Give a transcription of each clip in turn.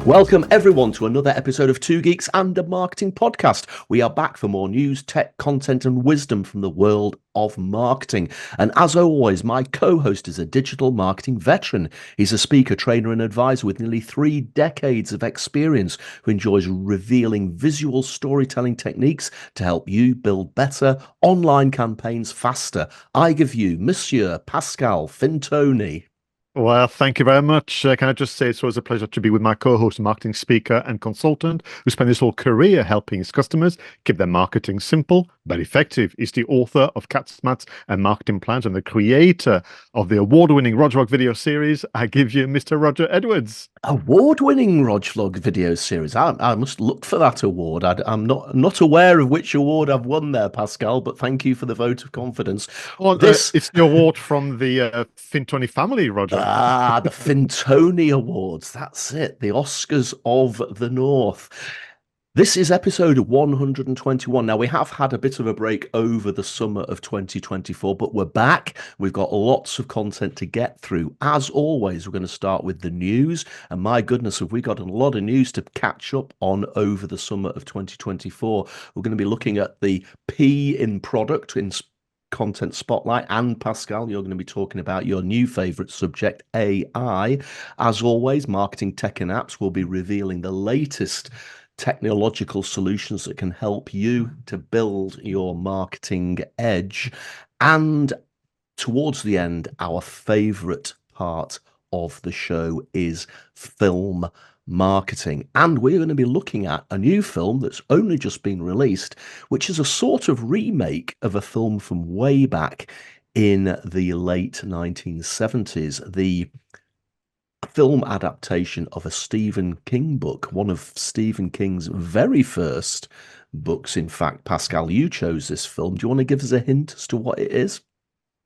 Welcome everyone to another episode of Two Geeks and a Marketing Podcast. We are back for more news, tech, content and wisdom from the world of marketing. And as always, my co-host is a digital marketing veteran. He's a speaker, trainer and advisor with nearly 3 decades of experience who enjoys revealing visual storytelling techniques to help you build better online campaigns faster. I give you Monsieur Pascal Fintoni. Well, thank you very much. Can I just say it's always a pleasure to be with my co-host, marketing speaker and consultant who spent his whole career helping his customers keep their marketing simple but effective. He's the author of 𝗧𝗵𝗲 and Marketing Plans and the creator of the award-winning Rodvlog video series. I give you Mr. Roger Edwards. Award-winning Rodvlog video series. I must look for that award. I'm not aware of which award I've won there, Pascal, but thank you for the vote of confidence. Well, it's the award from the Fintoni family, Roger. The Fintoni Awards. That's it. The Oscars of the North. This is episode 121. Now, we have had a bit of a break over the summer of 2024, but we're back. We've got lots of content to get through. As always, we're going to start with the news. And my goodness, have we got a lot of news to catch up on over the summer of 2024. We're going to be looking at the P in product, in Content Spotlight, and Pascal, you're going to be talking about your new favorite subject, AI. As always, Marketing Tech and Apps will be revealing the latest technological solutions that can help you to build your marketing edge. And towards the end, our favorite part of the show is film marketing, and we're going to be looking at a new film that's only just been released, which is a sort of remake of a film from way back in the late 1970s, the film adaptation of a Stephen King book, one of Stephen King's very first books. In fact, Pascal, you chose this film. Do you want to give us a hint as to what it is?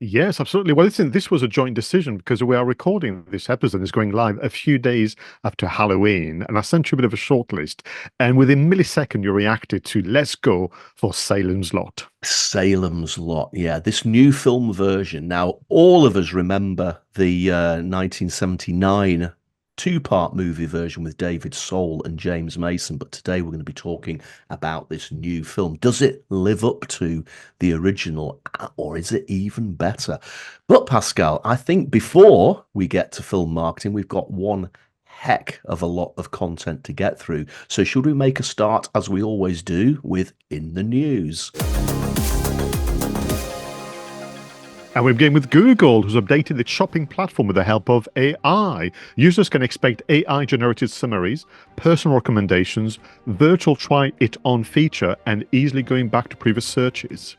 Yes, absolutely. Well, listen, this was a joint decision because we are recording this episode. It's going live a few days after Halloween. And I sent you a bit of a shortlist. And within a millisecond, you reacted to Let's Go for Salem's Lot. Salem's Lot, yeah. This new film version. Now, all of us remember the 1979 two-part movie version with David Soul and James Mason, but today we're going to be talking about this new film. Does it live up to the original, or is it even better? But Pascal, I think before we get to film marketing, we've got one heck of a lot of content to get through. So should we make a start, as we always do, with In the News? And we begin with Google, who's updated its shopping platform with the help of AI. Users can expect AI-generated summaries, personal recommendations, virtual try-it-on feature, and easily going back to previous searches.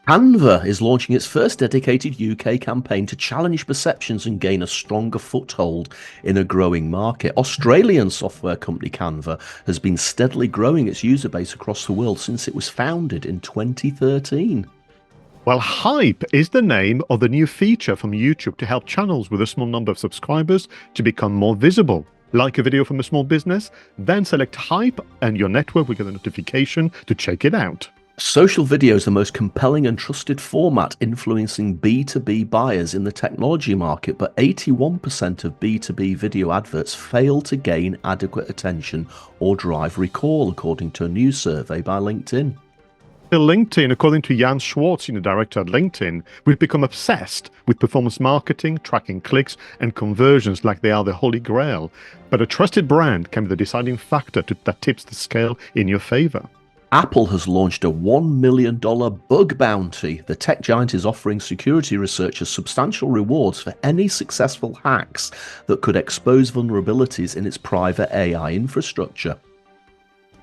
𝗵𝗲 is launching its first dedicated UK campaign to challenge perceptions and gain a stronger foothold in a growing market. Australian software company 𝗵𝗲 has been steadily growing its user base across the world since it was founded in 2013. Well, Hype is the name of the new feature from YouTube to help channels with a small number of subscribers to become more visible. Like a video from a small business, then select Hype and your network will get a notification to check it out. Social video is the most compelling and trusted format influencing B2B buyers in the technology market, but 81% of B2B video adverts fail to gain adequate attention or drive recall, according to a new survey by LinkedIn. LinkedIn, according to Jan Schwartz, senior director at LinkedIn, we've become obsessed with performance marketing, tracking clicks and conversions like they are the holy grail. But a trusted brand can be the deciding factor that tips the scale in your favor. Apple has launched a $1 million bug bounty. The tech giant is offering security researchers substantial rewards for any successful hacks that could expose vulnerabilities in its private AI infrastructure.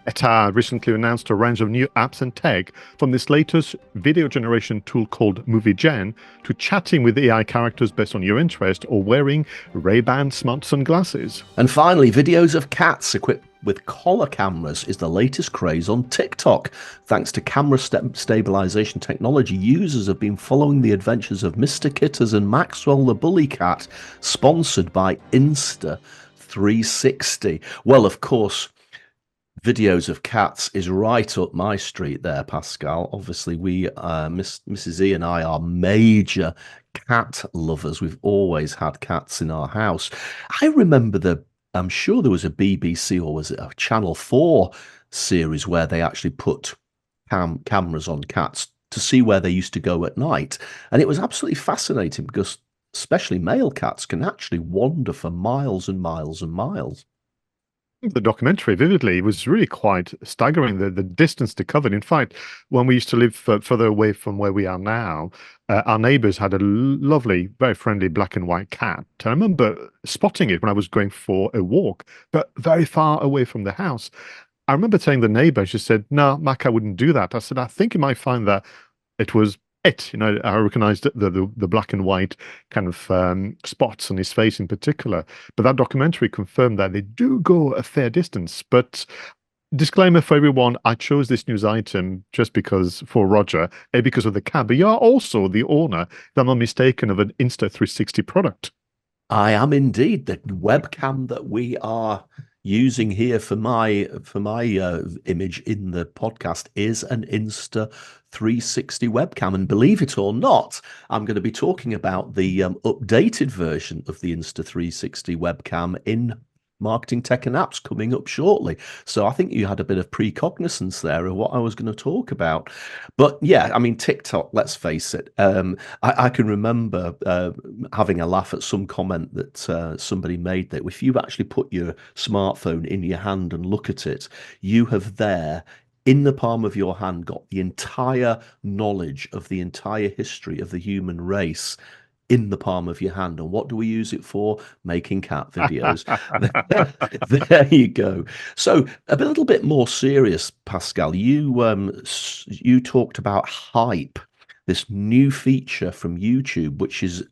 𝗧𝗵𝗲 recently announced a range of new apps and tech, from this latest video generation tool called 𝗵𝗲 to chatting with AI characters based on your interest or wearing Ray-Ban smart sunglasses. And finally, videos of cats equipped with collar cameras is the latest craze on TikTok. Thanks to camera stabilization technology, users have been following the adventures of Mr. Kitters and Maxwell the Bully Cat, sponsored by Insta360. Well, of course, videos of cats is right up my street there, Pascal. Obviously, we, Mrs. E and I are major cat lovers. We've always had cats in our house. I remember the I'm sure there was a BBC or was it a Channel 4 series where they actually put cameras on cats to see where they used to go at night. And it was absolutely fascinating because especially male cats can actually wander for miles and miles and miles. The documentary vividly was really quite staggering, the distance they covered. In fact, when we used to live further away from where we are now, our neighbors had a lovely, very friendly black and white cat. I remember spotting it when I was going for a walk, but very far away from the house. I remember telling the neighbor, she said, "No, my cat wouldn't do that." I said, "I think you might find that it was it." I recognized the black and white kind of spots on his face in particular. But that documentary confirmed that they do go a fair distance. But disclaimer for everyone, I chose this news item just because for Roger, because of the cat. But you are also the owner, if I'm not mistaken, of an Insta360 product. I am indeed. The webcam that we are using here for my image in the podcast is an Insta360 webcam, and believe it or not, I'm going to be talking about the updated version of the Insta360 webcam in marketing tech and apps coming up shortly. So I think you had a bit of precognizance there of what I was going to talk about. But yeah, I mean, TikTok, let's face it. I can remember having a laugh at some comment that somebody made that if you actually put your smartphone in your hand and look at it, you have there in the palm of your hand got the entire knowledge of the entire history of the human race in the palm of your hand. And what do we use it for? Making cat videos. There you go. So a little bit more serious, Pascal. You talked about Hype, this new feature from YouTube, which is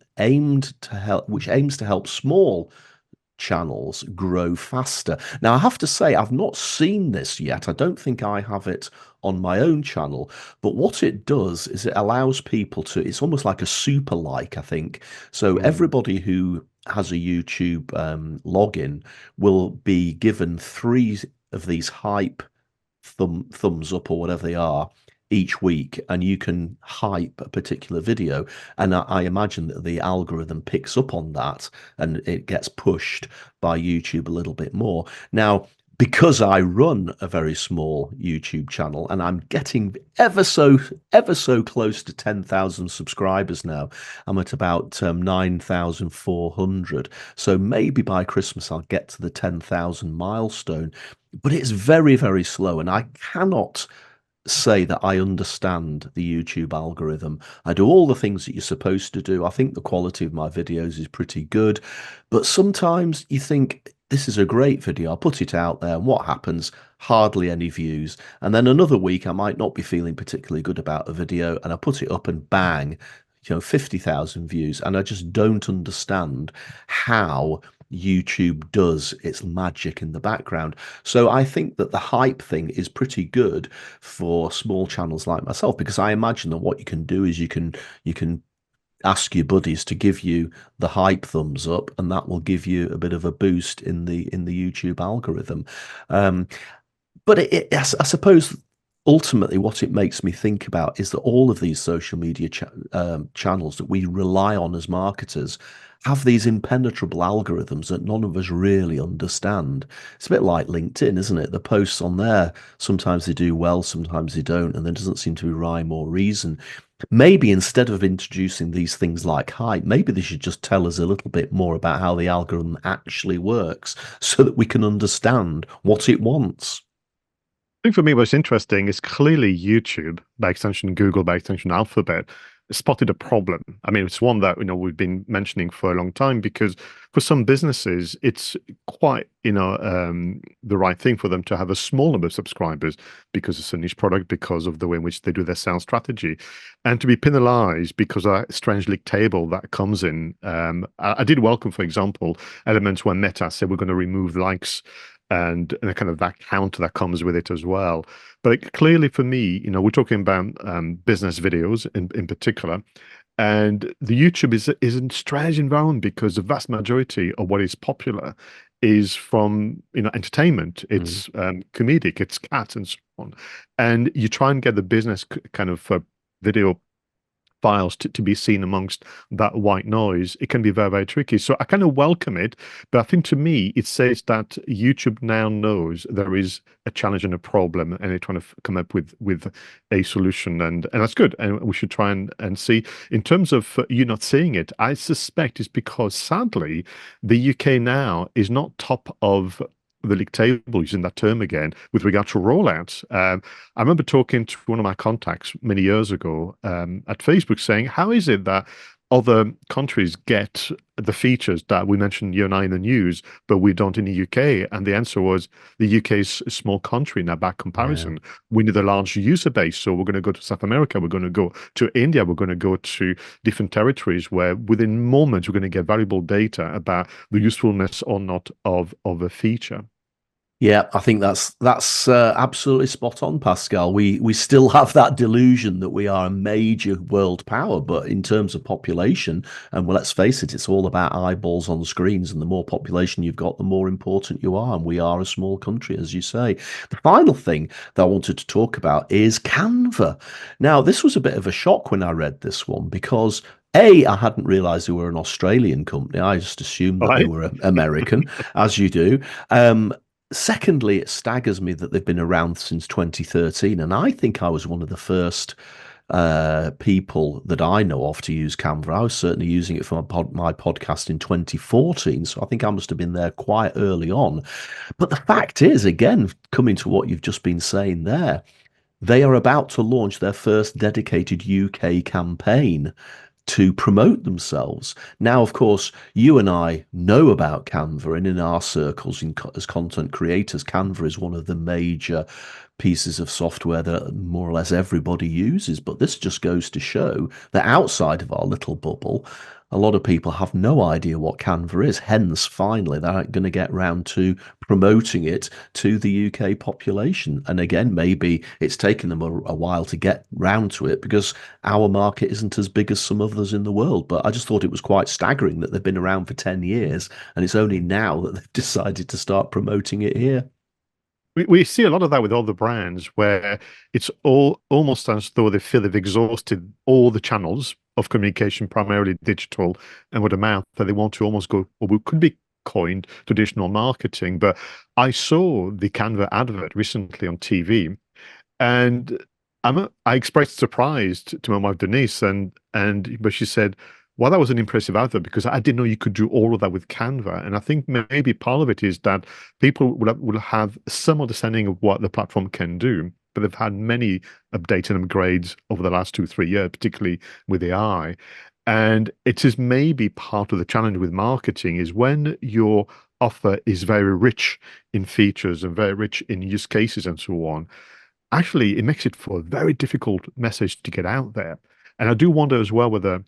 which aims to help small channels grow faster. Now, I have to say, I've not seen this yet. I don't think I have it on my own channel, but what it does is it allows people to, it's almost like a super like, I think. So everybody who has a YouTube login will be given 3 of these hype thumbs up or whatever they are each week, and you can hype a particular video, and I imagine that the algorithm picks up on that and it gets pushed by YouTube a little bit more. Now, because I run a very small YouTube channel and I'm getting ever so close to 10,000 subscribers now. I'm at about 9,400. So maybe by Christmas I'll get to the 10,000 milestone. But it's very, very slow, and I cannot say that I understand the YouTube algorithm. I do all the things that you're supposed to do. I think the quality of my videos is pretty good, but sometimes you think this is a great video. I'll put it out there, and what happens? Hardly any views. And then another week, I might not be feeling particularly good about a video, and I put it up and bang, 50,000 views. And I just don't understand how YouTube does its magic in the background. So I think that the hype thing is pretty good for small channels like myself, because I imagine that what you can do is you can ask your buddies to give you the hype thumbs up, and that will give you a bit of a boost in the YouTube algorithm. But I suppose ultimately what it makes me think about is that all of these social media channels that we rely on as marketers have these impenetrable algorithms that none of us really understand. It's a bit like LinkedIn, isn't it? The posts on there, sometimes they do well, sometimes they don't, and there doesn't seem to be rhyme or reason. Maybe instead of introducing these things like hype, maybe they should just tell us a little bit more about how the algorithm actually works so that we can understand what it wants. I think for me, what's interesting is clearly YouTube, by extension Google, by extension Alphabet, spotted a problem. I mean, it's one that we've been mentioning for a long time, because for some businesses, it's quite the right thing for them to have a small number of subscribers because it's a niche product, because of the way in which they do their sales strategy, and to be penalized because of that strange league table that comes in. I did welcome, for example, elements where Meta said we're going to remove likes and kind of that count that comes with it as well. But clearly for me, we're talking about business videos in particular, and the YouTube is a strange environment because the vast majority of what is popular is from entertainment. It's comedic, it's cats and so on, and you try and get the business kind of video files to be seen amongst that white noise, it can be very, very tricky. So I kind of welcome it, but I think to me, it says that YouTube now knows there is a challenge and a problem, and they're trying to come up with a solution, and that's good. And we should try and see. In terms of you not seeing it, I suspect it's because sadly, the UK now is not top of the league table, using that term again, with regard to rollouts. I remember talking to one of my contacts many years ago at Facebook saying, how is it that other countries get the features that we mentioned, you and I, in the news, but we don't in the UK? And the answer was, the UK is a small country now by comparison. Yeah. We need a large user base. So we're going to go to South America, we're going to go to India, we're going to go to different territories where within moments we're going to get valuable data about the usefulness or not of a feature. Yeah, I think that's absolutely spot on, Pascal. We still have that delusion that we are a major world power, but in terms of population, and well, let's face it, it's all about eyeballs on screens, and the more population you've got, the more important you are, and we are a small country, as you say. The final thing that I wanted to talk about is Canva. Now, this was a bit of a shock when I read this one, because I hadn't realized they were an Australian company. I just assumed that they were American, as you do. Secondly, it staggers me that they've been around since 2013, and I think I was one of the first people that I know of to use Canva. I was certainly using it for my podcast in 2014, so I think I must have been there quite early on. But the fact is, again, coming to what you've just been saying there, they are about to launch their first dedicated UK campaign to promote themselves. Now, of course, you and I know about Canva, and in our circles as content creators, Canva is one of the major pieces of software that more or less everybody uses. But this just goes to show that outside of our little bubble, a lot of people have no idea what Canva is. Hence, finally, they're going to get round to promoting it to the UK population. And again, maybe it's taken them a while to get round to it because our market isn't as big as some others in the world. But I just thought it was quite staggering that they've been around for 10 years and it's only now that they've decided to start promoting it here. We see a lot of that with other brands where it's almost as though they feel they've exhausted all the channels of communication, primarily digital and word of mouth, that they want to almost go, or could be coined, traditional marketing. But I saw the Canva advert recently on TV, and I expressed surprise to my wife Denise, but she said, well, that was an impressive advert because I didn't know you could do all of that with Canva. And I think maybe part of it is that people will have some understanding of what the platform can do, but they've had many updates and upgrades over the last 2-3 years, particularly with AI. And it is maybe part of the challenge with marketing is when your offer is very rich in features and very rich in use cases and so on, actually, it makes it for a very difficult message to get out there. And I do wonder as well whether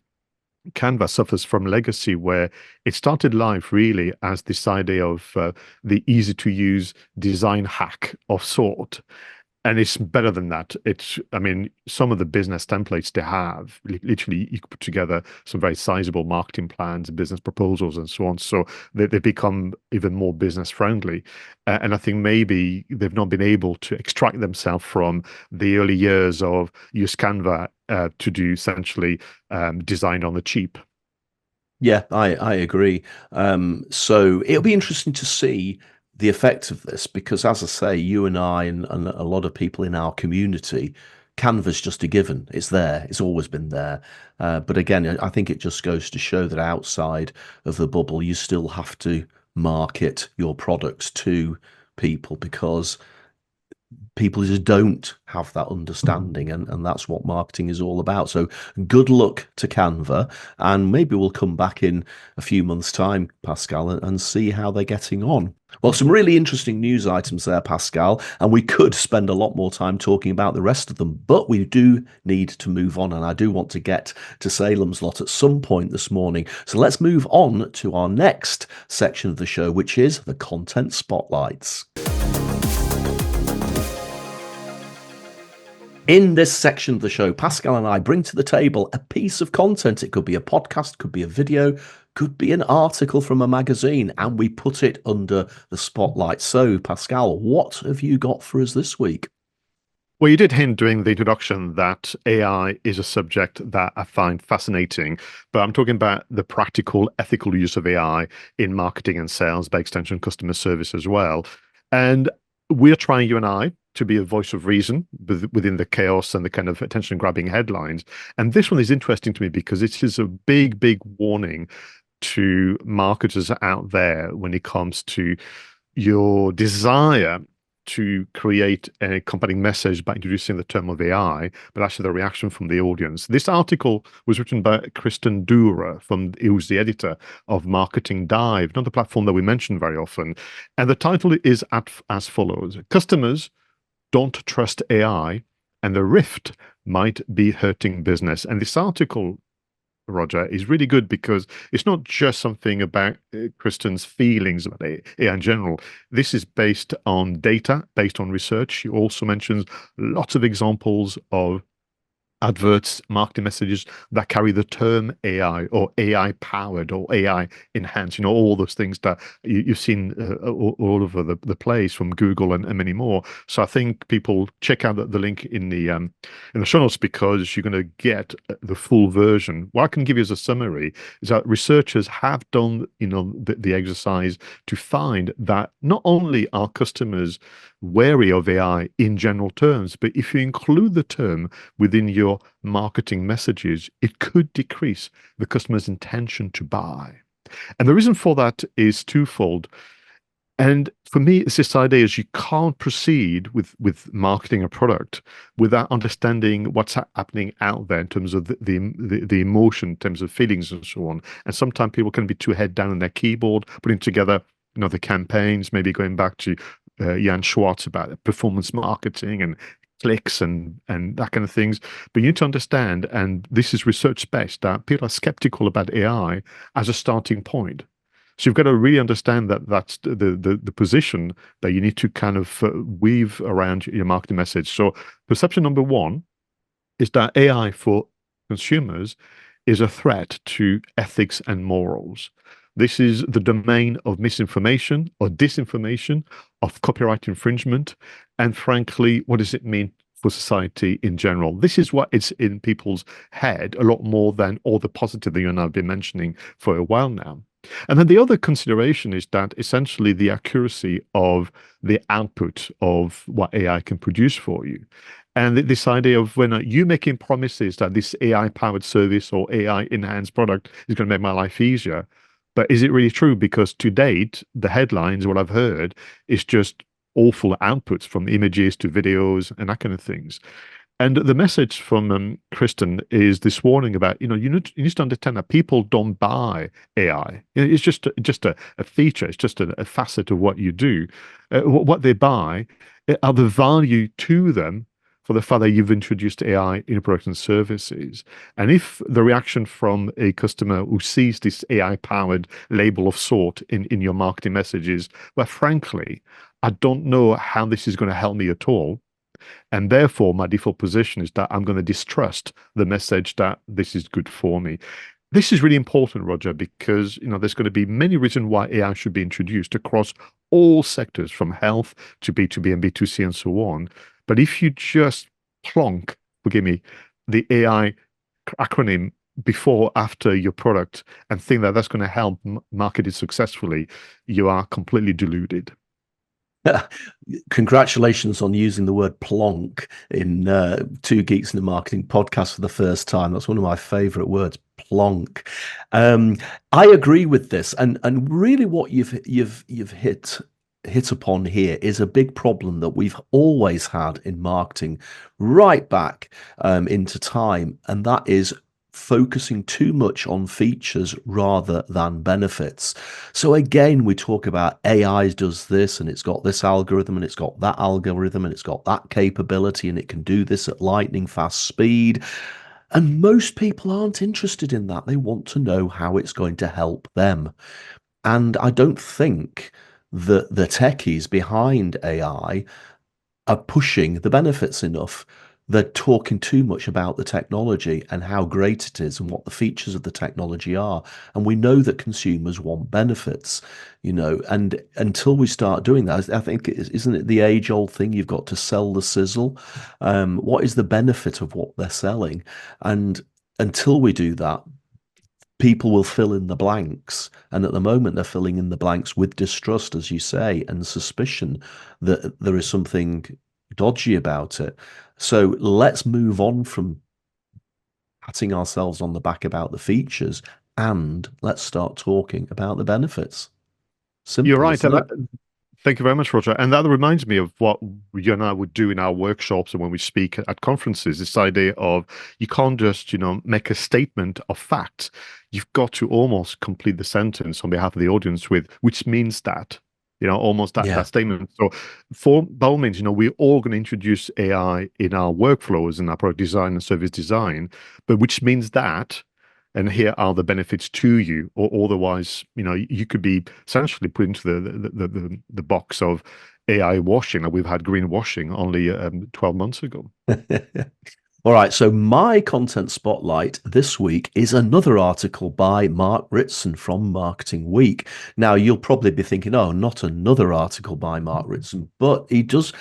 Canva suffers from legacy where it started life really as this idea of the easy to use design hack of sort. And it's better than that. I mean, some of the business templates they have, literally you could put together some very sizable marketing plans, business proposals and so on. So they become even more business friendly. And I think maybe they've not been able to extract themselves from the early years of use Canva to do essentially design on the cheap. Yeah, I agree. So it'll be interesting to see the effect of this because, as I say, you and I and a lot of people in our community, Canva's just a given. It's there. It's always been there. But again, I think it just goes to show that outside of the bubble, you still have to market your products to people because people just don't have that understanding, and that's what marketing is all about. So good luck to Canva, and maybe we'll come back in a few months' time, Pascal, and see how they're getting on. Well, some really interesting news items there, Pascal, and we could spend a lot more time talking about the rest of them, but we do need to move on, and I do want to get to Salem's lot at some point this morning. So let's move on to our next section of the show, which is the content spotlights. In this section of the show, Pascal and I bring to the table a piece of content. It could be a podcast, could be a video, could be an article from a magazine, and we put it under the spotlight. So, Pascal, what have you got for us this week? Well, you did hint during the introduction that AI is a subject that I find fascinating, but I'm talking about the practical, ethical use of AI in marketing and sales, by extension, customer service as well. And we're trying, you and I, to be a voice of reason within the chaos and the kind of attention-grabbing headlines. And this one is interesting to me because it is a big, big warning to marketers out there when it comes to your desire to create a compelling message by introducing the term of AI, but actually the reaction from the audience. This article was written by Kristen Doerer, who's the editor of Marketing Dive, another platform that we mention very often. And the title is as follows: Customers don't trust AI, and the rift might be hurting business. And this article, Roger, is really good because it's not just something about Kristen's feelings about AI in general. This is based on data, based on research. She also mentions lots of examples of adverts, marketing messages that carry the term AI or AI powered or AI enhanced, all those things that you've seen all over the place from Google and many more. So I think people check out the link in the show notes because you're going to get the full version. What I can give you as a summary is that researchers have done, the exercise to find that not only are customers wary of AI in general terms, but if you include the term within your marketing messages, it could decrease the customer's intention to buy. And the reason for that is twofold. And for me, it's this idea is you can't proceed with marketing a product without understanding what's happening out there in terms of the emotion, in terms of feelings and so on. And sometimes people can be too head down on their keyboard, putting together the campaigns, maybe going back to Jan Schwartz about performance marketing and clicks and that kind of things. But you need to understand, and this is research based, that people are skeptical about AI as a starting point. So you've got to really understand that that's the position that you need to kind of weave around your marketing message. So perception number one is that AI for consumers is a threat to ethics and morals. This is the domain of misinformation or disinformation, of copyright infringement, and frankly, what does it mean for society in general? This is what is in people's head a lot more than all the positive that you and I have been mentioning for a while now. And then the other consideration is that essentially the accuracy of the output of what AI can produce for you. And this idea of when you making promises that this AI-powered service or AI-enhanced product is going to make my life easier, but is it really true? Because to date, the headlines, what I've heard, is just awful outputs from images to videos and that kind of things. And the message from Kristen is this warning about, you need to understand that people don't buy AI. It's just a feature. It's just a facet of what you do. What they buy are the value to them for the fact that you've introduced AI in products and services. And if the reaction from a customer who sees this AI-powered label of sort in your marketing messages, well, frankly, I don't know how this is going to help me at all. And therefore, my default position is that I'm going to distrust the message that this is good for me. This is really important, Roger, because there's going to be many reasons why AI should be introduced across all sectors, from health to B2B and B2C and so on. But if you just plonk, forgive me, the AI acronym before, after your product and think that that's going to help market it successfully, you are completely deluded. Congratulations on using the word plonk in Two Geeks in the Marketing podcast for the first time. That's one of my favorite words, plonk. I agree with this, and really what you've hit upon here is a big problem that we've always had in marketing right back into time, and that is focusing too much on features rather than benefits. So again, we talk about AI does this and it's got this algorithm and it's got that algorithm and it's got that capability and it can do this at lightning fast speed. And most people aren't interested in that. They want to know how it's going to help them. And I don't think that the techies behind AI are pushing the benefits enough. they're talking too much about the technology and how great it is and what the features of the technology are. And we know that consumers want benefits, and until we start doing that, I think, isn't it the age-old thing? You've got to sell the sizzle. What is the benefit of what they're selling? And until we do that, people will fill in the blanks. And at the moment, they're filling in the blanks with distrust, as you say, and suspicion that there is something dodgy about it. So let's move on from patting ourselves on the back about the features and let's start talking about the benefits. Simple, You're right. isn't And it? thank you very much, Roger. And that reminds me of what you and I would do in our workshops and when we speak at conferences, this idea of you can't just, make a statement of fact. You've got to almost complete the sentence on behalf of the audience with, which means that, almost that, Yeah. that statement. So by all means, we're all going to introduce AI in our workflows and our product design and service design, but which means that, and here are the benefits to you, or otherwise, you could be essentially put into the box of AI washing, and we've had greenwashing only 12 months ago. All right, so my content spotlight this week is another article by Mark Ritson from Marketing Week. Now, you'll probably be thinking, oh, not another article by Mark Ritson, but he does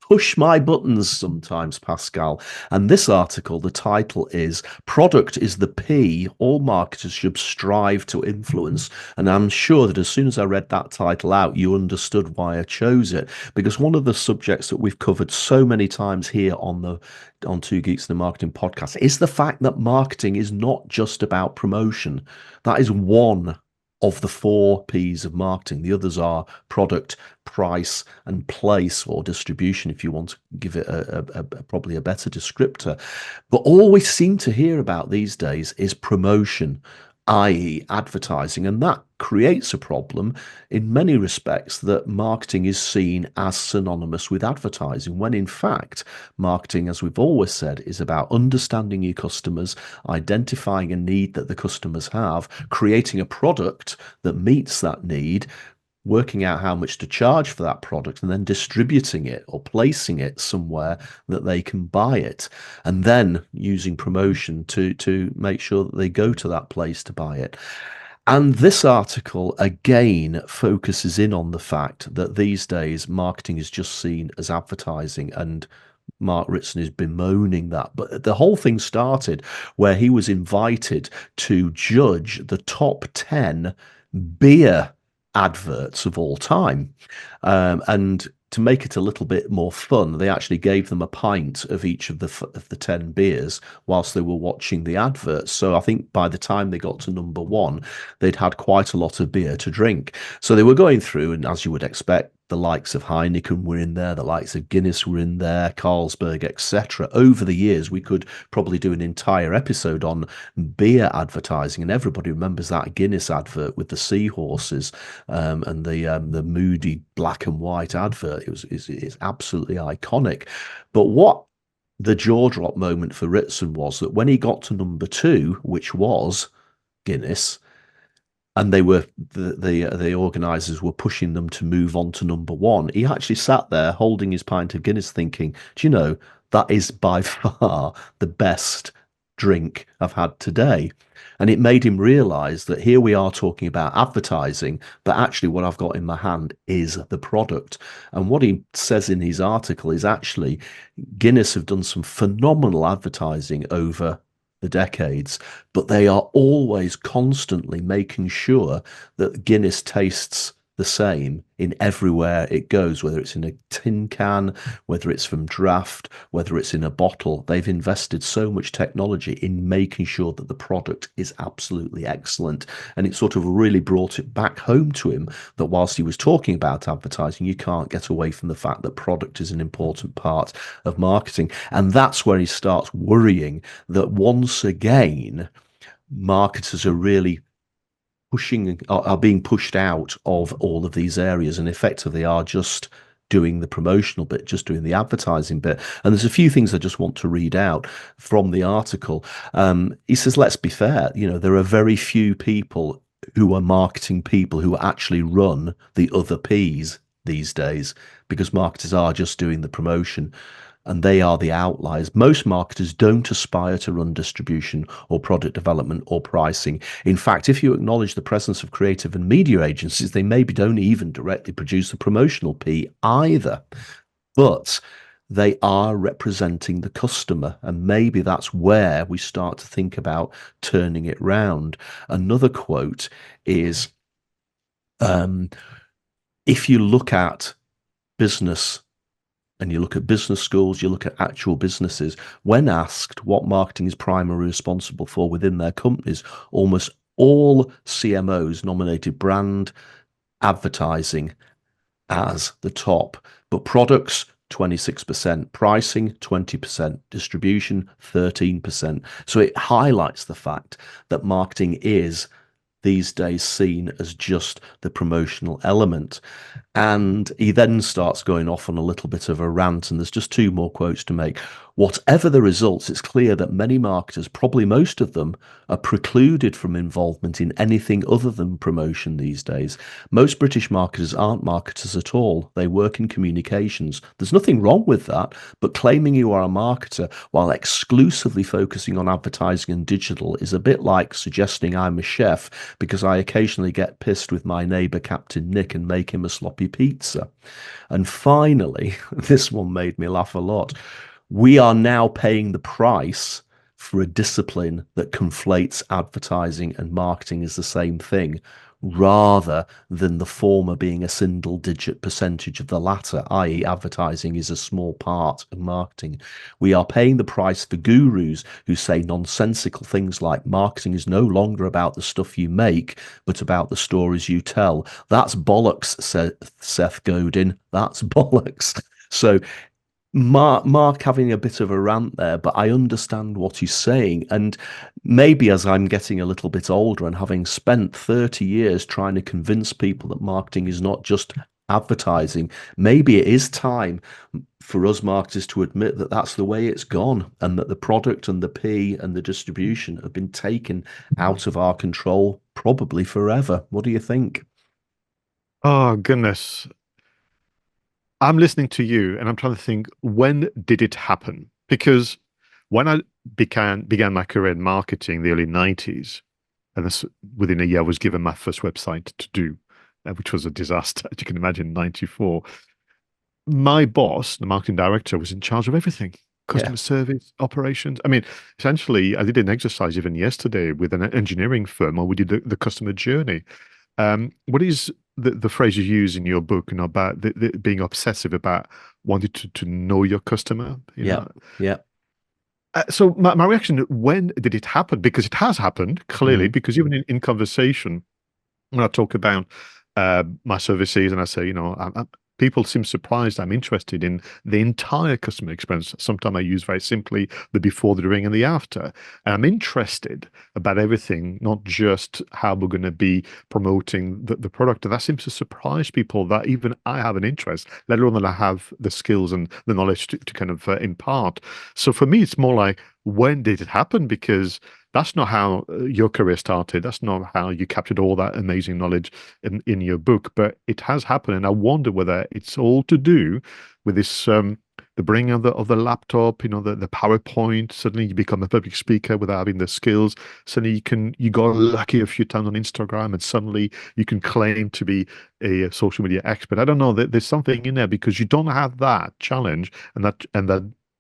push my buttons sometimes, Pascal. And this article, the title is "Product is the P All Marketers Should Strive to Influence." And I'm sure that as soon as I read that title out, you understood why I chose it, because one of the subjects that we've covered so many times here on Two Geeks and the Marketing podcast is the fact that marketing is not just about promotion. That is one of the 4 P's of marketing. The others are product, price, and place, or distribution, if you want to give it probably a better descriptor. But all we seem to hear about these days is promotion, i.e. advertising, and that creates a problem in many respects, that marketing is seen as synonymous with advertising, when in fact marketing, as we've always said, is about understanding your customers, identifying a need that the customers have, creating a product that meets that need, working out how much to charge for that product, and then distributing it or placing it somewhere that they can buy it, and then using promotion to make sure that they go to that place to buy it. And this article again focuses in on the fact that these days marketing is just seen as advertising, and Mark Ritson is bemoaning that. But the whole thing started where he was invited to judge the top 10 beer adverts of all time. And to make it a little bit more fun, they actually gave them a pint of each of the 10 beers whilst they were watching the adverts. So I think by the time they got to number 1, they'd had quite a lot of beer to drink. So they were going through, and as you would expect, the likes of Heineken were in there, the likes of Guinness were in there, Carlsberg, etc. Over the years, we could probably do an entire episode on beer advertising, and everybody remembers that Guinness advert with the seahorses and the moody black and white advert. It's absolutely iconic. But what the jaw drop moment for Ritson was that when he got to number 2, which was Guinness, and the organisers were pushing them to move on to number 1, he actually sat there holding his pint of Guinness thinking, do you know, that is by far the best drink I've had today. And it made him realise that here we are talking about advertising, but actually what I've got in my hand is the product. And what he says in his article is actually Guinness have done some phenomenal advertising over the decades, but they are always constantly making sure that Guinness tastes the same in everywhere it goes, whether it's in a tin can, whether it's from draft, whether it's in a bottle. They've invested so much technology in making sure that the product is absolutely excellent. And it sort of really brought it back home to him that whilst he was talking about advertising, you can't get away from the fact that product is an important part of marketing. And that's where he starts worrying that once again, marketers are really are being pushed out of all of these areas and effectively are just doing the promotional bit, just doing the advertising bit. And there's a few things I just want to read out from the article. He says, let's be fair, there are very few people who are marketing people who actually run the other P's these days, because marketers are just doing the promotion. and they are the outliers. Most marketers don't aspire to run distribution or product development or pricing. In fact, if you acknowledge the presence of creative and media agencies, they maybe don't even directly produce the promotional P either. But they are representing the customer, and maybe that's where we start to think about turning it round. Another quote is, if you look at business and you look at business schools, you look at actual businesses, when asked what marketing is primarily responsible for within their companies, almost all CMOs nominated brand advertising as the top, but products 26%, pricing 20%, distribution 13%. So it highlights the fact that marketing is these days seen as just the promotional element. And he then starts going off on a little bit of a rant, and there's just two more quotes to make. Whatever the results, it's clear that many marketers, probably most of them, are precluded from involvement in anything other than promotion these days. Most British marketers aren't marketers at all. They work in communications. There's nothing wrong with that, but claiming you are a marketer while exclusively focusing on advertising and digital is a bit like suggesting I'm a chef because I occasionally get pissed with my neighbour Captain Nick and make him a sloppy pizza. And finally, this one made me laugh a lot. We are now paying the price for a discipline that conflates advertising and marketing as the same thing, rather than the former being a single-digit percentage of the latter, i.e. advertising is a small part of marketing. We are paying the price for gurus who say nonsensical things like marketing is no longer about the stuff you make, but about the stories you tell. That's bollocks, said Seth Godin. That's bollocks. So Mark having a bit of a rant there, but I understand what he's saying. And maybe as I'm getting a little bit older and having spent 30 years trying to convince people that marketing is not just advertising, maybe it is time for us marketers to admit that that's the way it's gone, and that the product and the P and the distribution have been taken out of our control, probably forever. What do you think? Oh, goodness. I'm listening to you and I'm trying to think, when did it happen? Because when I began my career in marketing in the early 90s, and this, within a year, I was given my first website to do, which was a disaster, as you can imagine, in 94. My boss, the marketing director, was in charge of everything. Customer service, operations. I mean, essentially, I did an exercise even yesterday with an engineering firm where we did the customer journey. What is the phrase you use in your book, about being obsessive about wanting to know your customer? Yeah. So my reaction, when did it happen? Because it has happened, clearly, because even in conversation, when I talk about my services and I say, people seem surprised I'm interested in the entire customer experience. Sometimes I use very simply the before, the during, and the after. And I'm interested about everything, not just how we're going to be promoting the product. And that seems to surprise people that even I have an interest, let alone that I have the skills and the knowledge to kind of impart. So for me, it's more like, when did it happen? Because that's not how your career started. That's not how you captured all that amazing knowledge in your book, but it has happened. And I wonder whether it's all to do with this, the bringing of the laptop, the PowerPoint. Suddenly you become a public speaker without having the skills. Suddenly you got lucky a few times on Instagram and suddenly you can claim to be a social media expert. I don't know, there's something in there because you don't have that challenge and that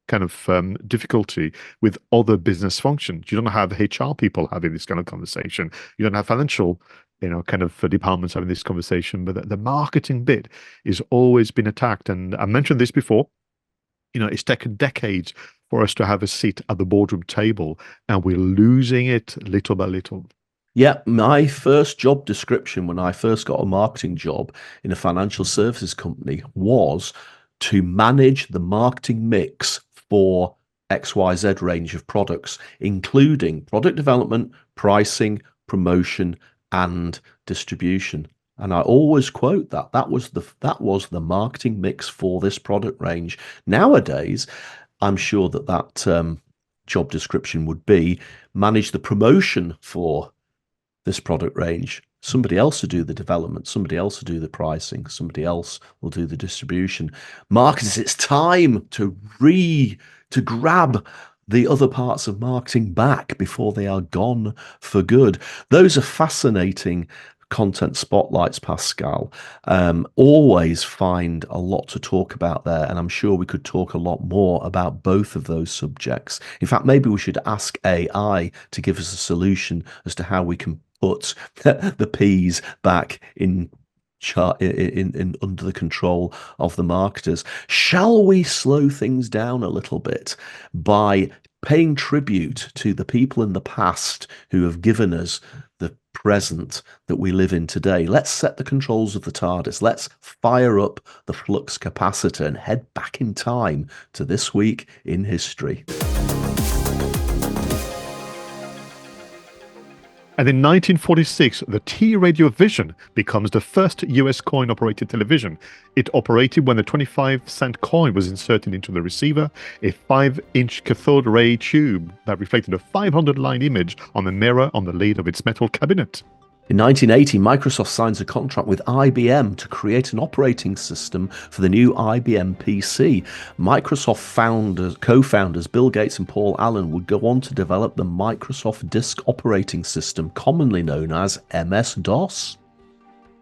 kind of difficulty with other business functions. You don't have HR people having this kind of conversation. You don't have financial, kind of departments having this conversation. But the marketing bit is always been attacked. And I mentioned this before. It's taken decades for us to have a seat at the boardroom table, and we're losing it little by little. Yeah, my first job description when I first got a marketing job in a financial services company was to manage the marketing mix for XYZ range of products, including product development, pricing, promotion, and distribution. And I always quote that. That was the marketing mix for this product range. Nowadays, I'm sure that job description would be manage the promotion for this product range Somebody else will do the development, somebody else will do the pricing, somebody else will do the distribution. Marketers, it's time to grab the other parts of marketing back before they are gone for good. Those are fascinating content spotlights, Pascal. Always find a lot to talk about there, and I'm sure we could talk a lot more about both of those subjects. In fact, maybe we should ask AI to give us a solution as to how we can put the P's back in under the control of the marketers. Shall we slow things down a little bit by paying tribute to the people in the past who have given us the present that we live in today? Let's set the controls of the TARDIS. Let's fire up the flux capacitor and head back in time to this week in history. And in 1946, the T-Radio Vision becomes the first US coin-operated television. It operated when the 25-cent coin was inserted into the receiver, a 5-inch cathode ray tube that reflected a 500-line image on the mirror on the lid of its metal cabinet. In 1980, Microsoft signs a contract with IBM to create an operating system for the new IBM PC. Microsoft co-founders Bill Gates and Paul Allen would go on to develop the Microsoft Disk Operating System, commonly known as MS-DOS.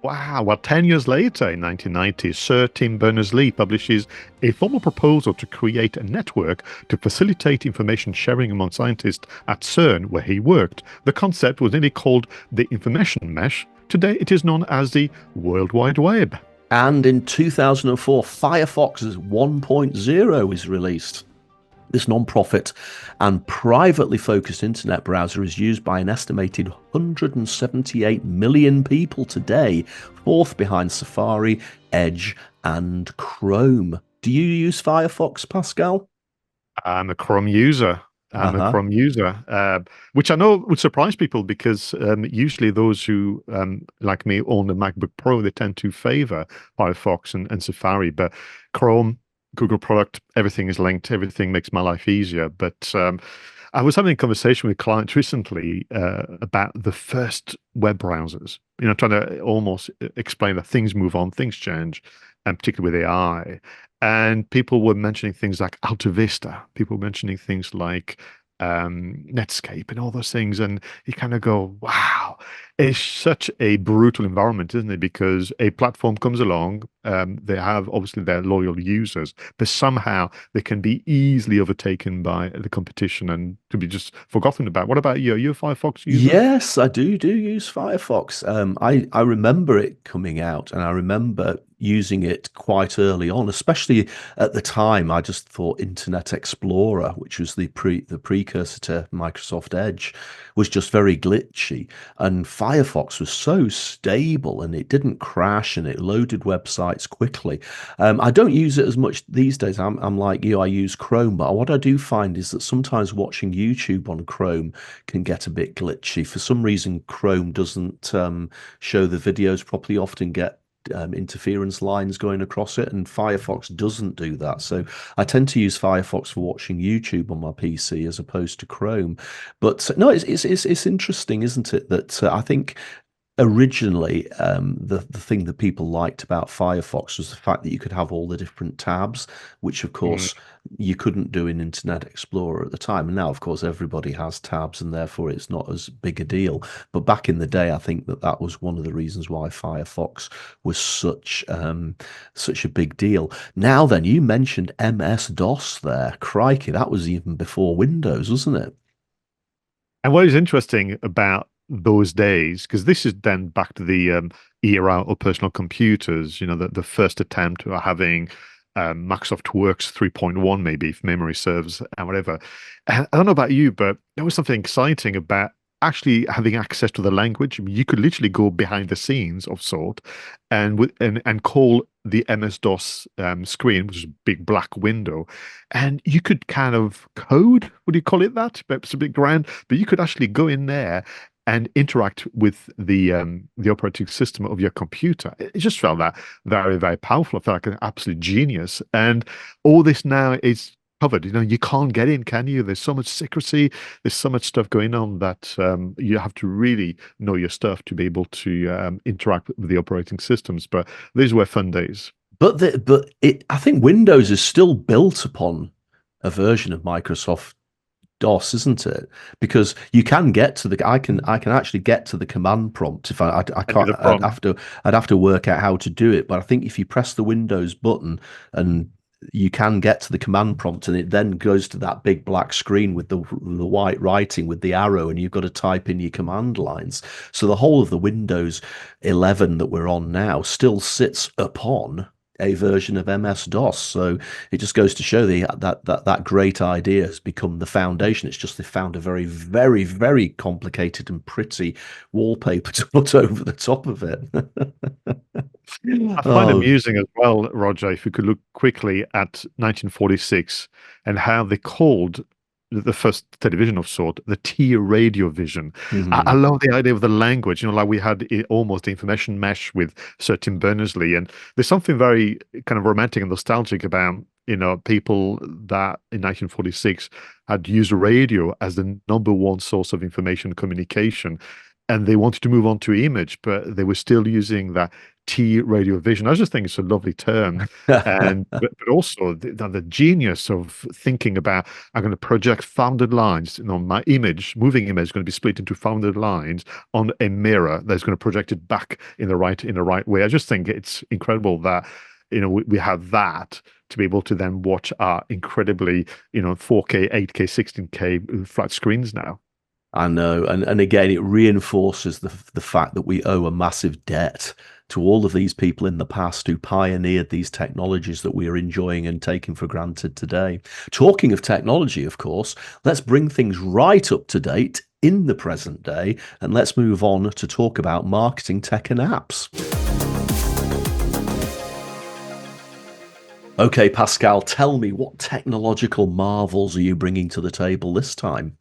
Wow. Well, 10 years later, in 1990, Sir Tim Berners-Lee publishes a formal proposal to create a network to facilitate information sharing among scientists at CERN, where he worked. The concept was initially called the Information Mesh. Today, it is known as the World Wide Web. And in 2004, Firefox 1.0 is released. This non-profit and privately focused internet browser is used by an estimated 178 million people today, fourth behind Safari, Edge, and Chrome. Do you use Firefox, Pascal? I'm a Chrome user. Which I know would surprise people because usually those who, like me, own a MacBook Pro, they tend to favor Firefox and Safari. But Chrome, Google product, everything is linked, everything makes my life easier. But I was having a conversation with clients recently about the first web browsers, trying to almost explain that things move on, things change, and particularly with AI. And people were mentioning things like Alta Vista, people were mentioning things like Netscape and all those things. And you kind of go, wow, it's such a brutal environment, isn't it? Because a platform comes along, they have obviously their loyal users, but somehow they can be easily overtaken by the competition and to be just forgotten about. What about you? Are you a Firefox user? Yes, I do use Firefox. I remember it coming out, and I remember using it quite early on, especially at the time. I just thought Internet Explorer, which was the precursor to Microsoft Edge, was just very glitchy, and Firefox was so stable and it didn't crash and it loaded websites quickly. I don't use it as much these days. I'm like you, I use Chrome, but what I do find is that sometimes watching YouTube on Chrome can get a bit glitchy. For some reason, Chrome doesn't show the videos properly, often get interference lines going across it, and Firefox doesn't do that. So I tend to use Firefox for watching YouTube on my PC as opposed to Chrome. But no, it's interesting, isn't it, that I think originally the thing that people liked about Firefox was the fact that you could have all the different tabs, which of course you couldn't do in Internet Explorer at the time. And now, of course, everybody has tabs, and therefore it's not as big a deal. But back in the day, I think that was one of the reasons why Firefox was such a big deal. Now then, you mentioned MS-DOS there. Crikey, that was even before Windows, wasn't it? And what is interesting about those days, because this is then back to the era of personal computers, the first attempt at having Microsoft Works 3.1, maybe, if memory serves, and whatever. And I don't know about you, but there was something exciting about actually having access to the language. I mean, you could literally go behind the scenes of sort and call the MS-DOS screen, which is a big black window, and you could kind of code, would you call it that? It's a bit grand, but you could actually go in there and interact with the operating system of your computer. It just felt that very, very powerful. I felt like an absolute genius. And all this now is covered. You can't get in, can you? There's so much secrecy. There's so much stuff going on that you have to really know your stuff to be able to interact with the operating systems. But these were fun days. I think Windows is still built upon a version of Microsoft DOS, isn't it? Because you can get to I can actually get to the command prompt. If I can't, I'd have to work out how to do it. But I think if you press the Windows button, and you can get to the command prompt, and it then goes to that big black screen with the white writing with the arrow, and you've got to type in your command lines. So the whole of the Windows 11 that we're on now still sits upon a version of MS-DOS. So it just goes to show that great idea has become the foundation. It's just they found a very, very, very complicated and pretty wallpaper to put over the top of it. I find amusing as well, Roger, if you could look quickly at 1946 and how they called the first television of sort, the T-radio vision. I love the idea of the language, like we had almost the information mesh with Sir Tim Berners-Lee. And there's something very kind of romantic and nostalgic about, people that in 1946 had used radio as the number one source of information communication. And they wanted to move on to image, but they were still using that T-radio vision. I just think it's a lovely term. And but also the genius of thinking about, I'm going to project founded lines. My moving image is going to be split into founded lines on a mirror that's going to project it back in the right way. I just think it's incredible that we have that to be able to then watch our incredibly 4K, 8K, 16K flat screens now. I know, and again, it reinforces the fact that we owe a massive debt to all of these people in the past who pioneered these technologies that we are enjoying and taking for granted today. Talking of technology, of course, let's bring things right up to date in the present day, and let's move on to talk about marketing tech and apps. Okay, Pascal, tell me, what technological marvels are you bringing to the table this time?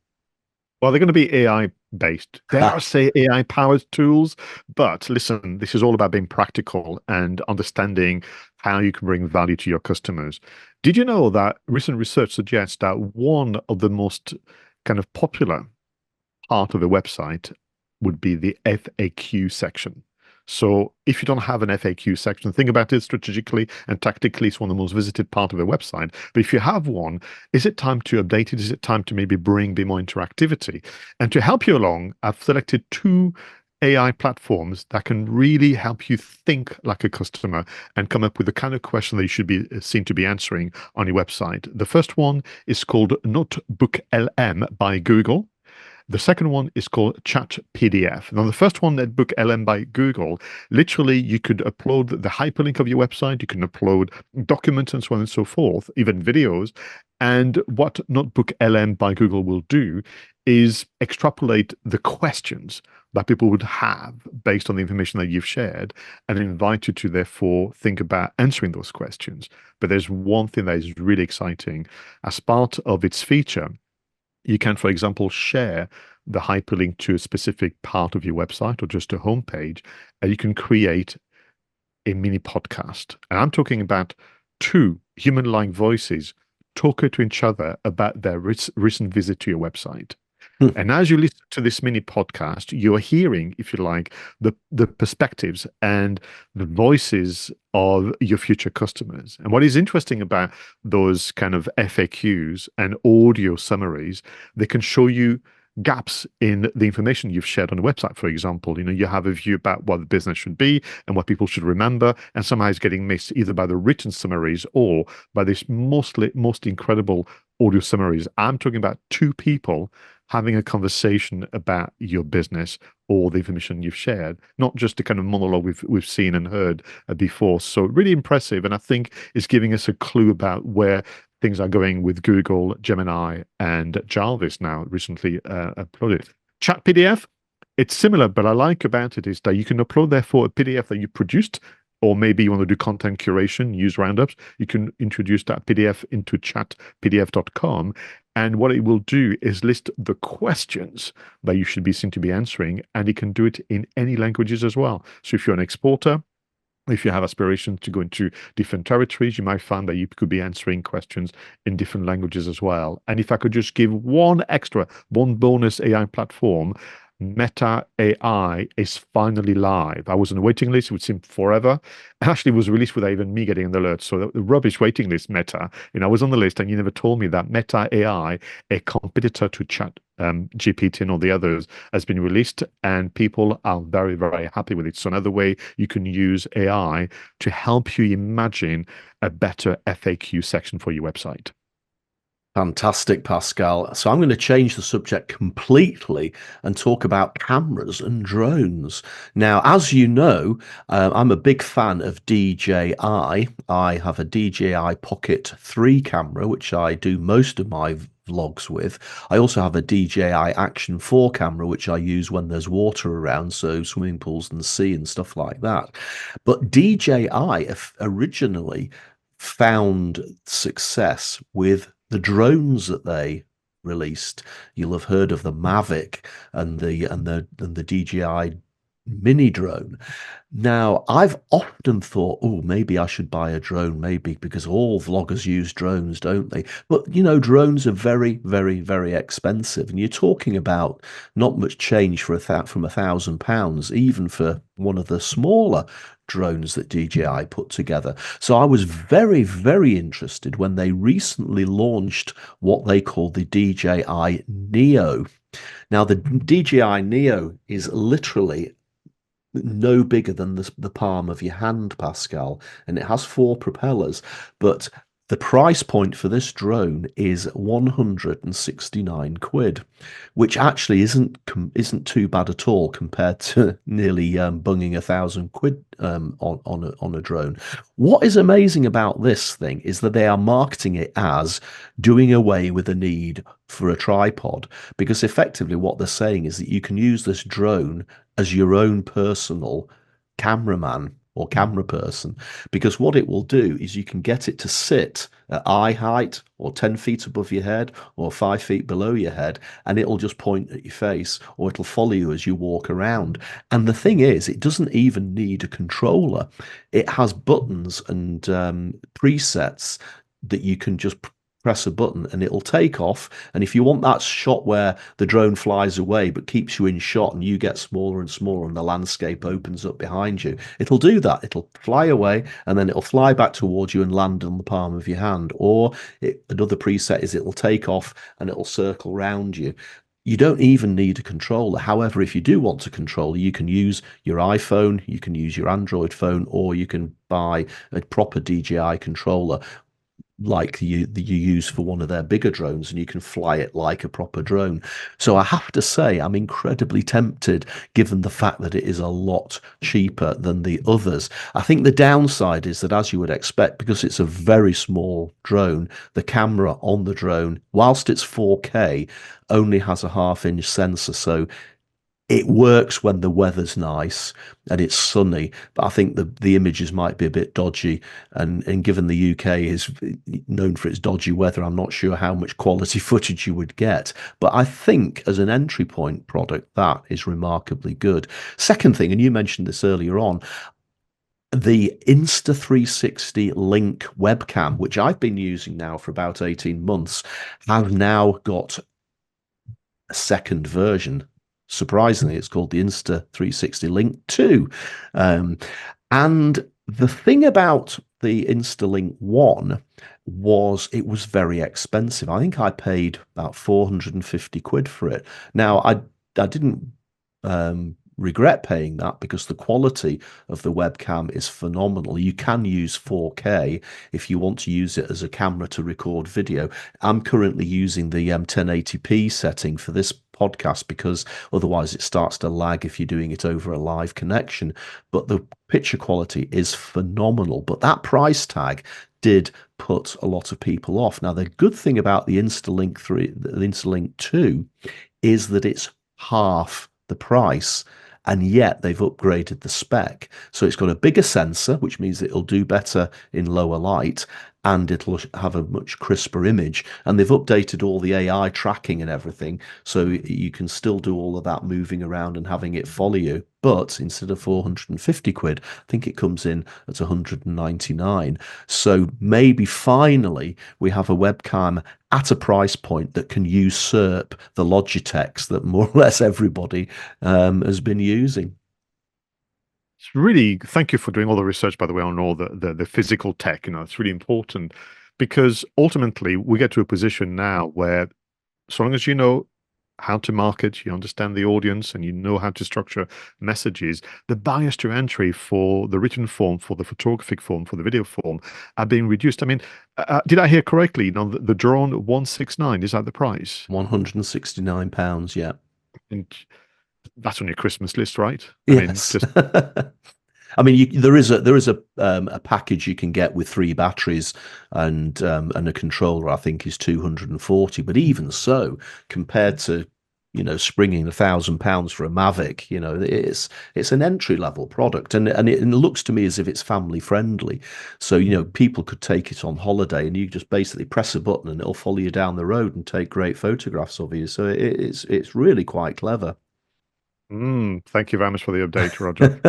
Well, they're going to be AI based. Dare I say AI powered tools? But listen, this is all about being practical and understanding how you can bring value to your customers. Did you know that recent research suggests that one of the most kind of popular part of a website would be the FAQ section? So if you don't have an FAQ section, think about it strategically and tactically. It's one of the most visited part of a website. But if you have one, is it time to update it? Is it time to maybe bring a bit more interactivity? And to help you along, I've selected two AI platforms that can really help you think like a customer and come up with the kind of question that you should be seen to be answering on your website. The first one is called NotebookLM by Google. The second one is called 𝗏𝗵𝗲. Now, the first one, NotebookLM by Google, literally you could upload the hyperlink of your website, you can upload documents and so on and so forth, even videos. And what NotebookLM by Google will do is extrapolate the questions that people would have based on the information that you've shared and invite you to therefore think about answering those questions. But there's one thing that is really exciting. As part of its feature, you can, for example, share the hyperlink to a specific part of your website or just a homepage, and you can create a mini podcast. And I'm talking about two human-like voices talking to each other about their recent visit to your website. And as you listen to this mini podcast, you're hearing, if you like, the perspectives and the voices of your future customers. And what is interesting about those kind of FAQs and audio summaries, they can show you gaps in the information you've shared on the website. For example, you have a view about what the business should be and what people should remember, and somehow it's getting missed either by the written summaries or by this most incredible audio summaries. I'm talking about two people having a conversation about your business or the information you've shared, not just the kind of monologue we've seen and heard before. So really impressive, and I think it's giving us a clue about where things are going with Google, Gemini, and Jarvis now recently uploaded. 𝗏𝗵𝗲, it's similar, but I like about it is that you can upload therefore a PDF that you produced, or maybe you want to do content curation, use roundups. You can introduce that PDF into chatpdf.com. And what it will do is list the questions that you should be seen to be answering, and it can do it in any languages as well. So if you're an exporter, If you have aspirations to go into different territories, you might find that you could be answering questions in different languages as well. And if I could just give one bonus AI platform, Meta AI is finally live. I was on a waiting list. It would seem forever. Actually, it was released without even me getting an alert. So the rubbish waiting list, Meta. I was on the list and you never told me that Meta AI, a competitor to Chat GPT and all the others, has been released and people are very, very happy with it. So another way you can use AI to help you imagine a better FAQ section for your website. Fantastic, Pascal. So I'm going to change the subject completely and talk about cameras and drones. Now, as you know, I'm a big fan of DJI. I have a DJI Pocket 3 camera, which I do most of my vlogs with. I also have a DJI Action 4 camera, which I use when there's water around, so swimming pools and sea and stuff like that. But DJI originally found success with the drones that they released. You'll have heard of the Mavic and the DJI mini drone. Now, I've often thought, oh, maybe I should buy a drone, maybe because all vloggers use drones, don't they? But, drones are very, very, very expensive. And you're talking about not much change from £1,000, even for one of the smaller drones that DJI put together. So I was very, very interested when they recently launched what they call the DJI Neo. Now, the DJI Neo is literally no bigger than the palm of your hand, Pascal, and it has 4 propellers, but the price point for this drone is 169 quid, which actually isn't too bad at all compared to nearly bunging 1,000 quid on a drone. What is amazing about this thing is that they are marketing it as doing away with the need for a tripod, because effectively what they're saying is that you can use this drone as your own personal cameraman or camera person, because what it will do is you can get it to sit at eye height or 10 feet above your head or 5 feet below your head, and it'll just point at your face, or it'll follow you as you walk around. And the thing is, it doesn't even need a controller. It has buttons and presets that you can just press a button and it'll take off. And if you want that shot where the drone flies away but keeps you in shot and you get smaller and smaller and the landscape opens up behind you, it'll do that. It'll fly away and then it'll fly back towards you and land on the palm of your hand. Or another preset is it'll take off and it'll circle round you. You don't even need a controller. However, if you do want a controller, you can use your iPhone, you can use your Android phone, or you can buy a proper DJI controller like you use for one of their bigger drones, and you can fly it like a proper drone. So I have to say I'm incredibly tempted, given the fact that it is a lot cheaper than the others. I think the downside is that, as you would expect, because it's a very small drone, the camera on the drone, whilst it's 4K, only has a 1/2-inch sensor. So it works when the weather's nice and it's sunny, but I think the images might be a bit dodgy. And given the UK is known for its dodgy weather, I'm not sure how much quality footage you would get. But I think as an entry point product, that is remarkably good. Second thing, and you mentioned this earlier on, the Insta360 Link webcam, which I've been using now for about 18 months, has now got a second version. Surprisingly, it's called the Insta360 Link 2. And the thing about the Instalink 1 was it was very expensive. I think I paid about 450 quid for it. Now, I didn't regret paying that, because the quality of the webcam is phenomenal. You can use 4K if you want to use it as a camera to record video. I'm currently using the 1080p setting for this podcast, because otherwise it starts to lag if you're doing it over a live connection. But the picture quality is phenomenal. But that price tag did put a lot of people off. Now, the good thing about the Instalink 2 is that it's half the price, and yet they've upgraded the spec. So it's got a bigger sensor, which means it'll do better in lower light, and it'll have a much crisper image. And they've updated all the AI tracking and everything, so you can still do all of that moving around and having it follow you. But instead of 450 quid, I think it comes in at 199. So maybe finally we have a webcam at a price point that can usurp the Logitechs that more or less everybody has been using. It's really, thank you for doing all the research, by the way, on all the physical tech. It's really important, because ultimately we get to a position now where, so long as you know how to market, you understand the audience, and you know how to structure messages, the barriers to entry for the written form, for the photographic form, for the video form are being reduced. I mean, did I hear correctly? The drone 169, is that the price? £169, yeah. And that's on your Christmas list, right? Yes. I mean, there is a package you can get with 3 batteries and a controller. I think is 240. But even so, compared to springing £1,000 for a Mavic, it's an entry level product, and it looks to me as if it's family friendly. So people could take it on holiday, and you just basically press a button and it'll follow you down the road and take great photographs of you. So it's really quite clever. Thank you very much for the update, Roger.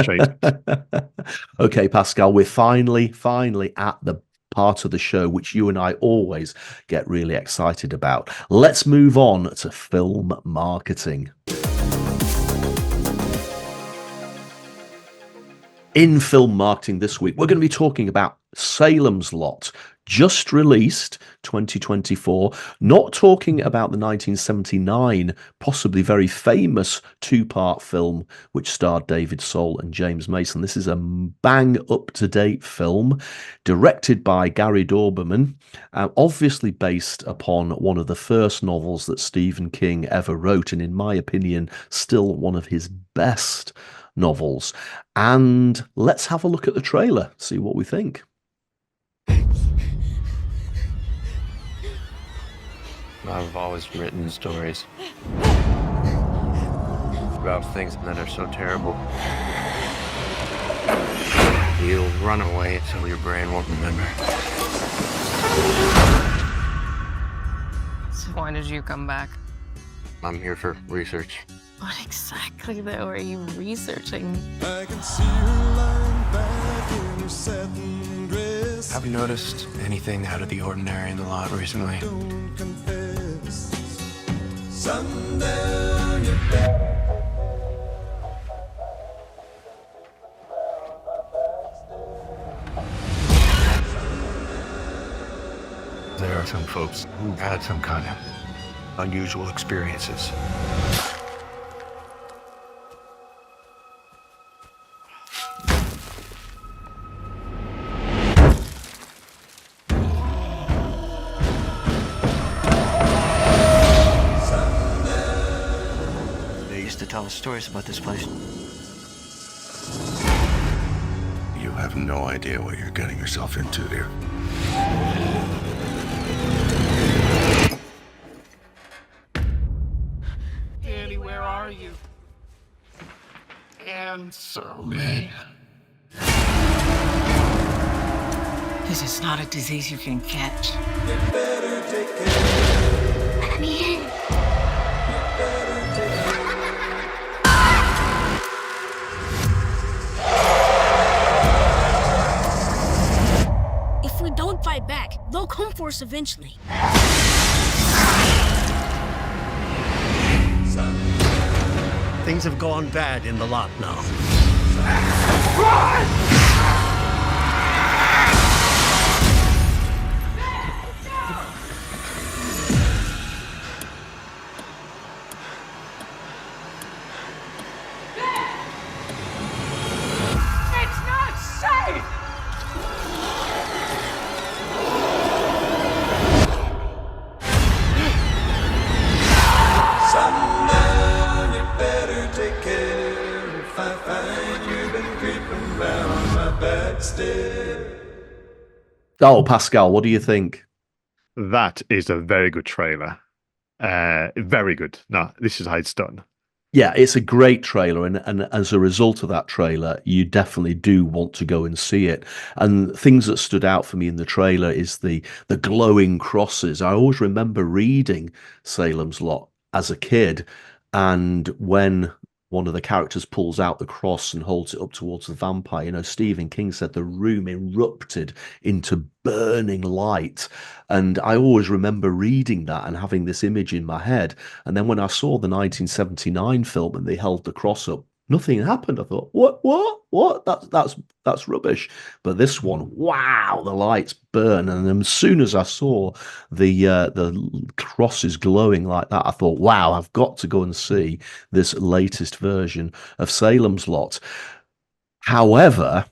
Okay, Pascal, we're finally at the part of the show which you and I always get really excited about. Let's move on to film marketing. In film marketing this week, we're going to be talking about Salem's Lot, just released 2024, not talking about the 1979, possibly very famous 2-part film which starred David Soul and James Mason. This is a bang up-to-date film directed by Gary Dauberman, obviously based upon one of the first novels that Stephen King ever wrote, and in my opinion, still one of his best novels. And let's have a look at the trailer, see what we think. I've always written stories about things that are so terrible. You'll run away so your brain won't remember. So why did you come back? I'm here for research. What exactly, though, are you researching? I can see her lying back in her satin dress. Have you noticed anything out of the ordinary in the lot recently? Don't confess. Sundown, you're back. There are some folks who had some kind of unusual experiences. Tell us stories about this place. You have no idea what you're getting yourself into here. Danny, where are you? Answer me. This is not a disease you can catch. You better take care. Let me in. If we don't fight back, they'll come for us eventually. Things have gone bad in the lot now. It's not safe! Sundown, you better take care. If I find you've been creeping round my back stairs. Oh, Pascal, what do you think? That is a very good trailer. Very good. Now, this is how it's done. Yeah, it's a great trailer, and as a result of that trailer, you definitely do want to go and see it. And things that stood out for me in the trailer is the glowing crosses. I always remember reading Salem's Lot as a kid, and when one of the characters pulls out the cross and holds it up towards the vampire, Stephen King said the room erupted into burning light. And I always remember reading that and having this image in my head. And then when I saw the 1979 film and they held the cross up, nothing happened. I thought, what? That's rubbish. But this one, wow, the lights burn. And as soon as I saw the crosses glowing like that, I thought, wow, I've got to go and see this latest version of Salem's Lot. However,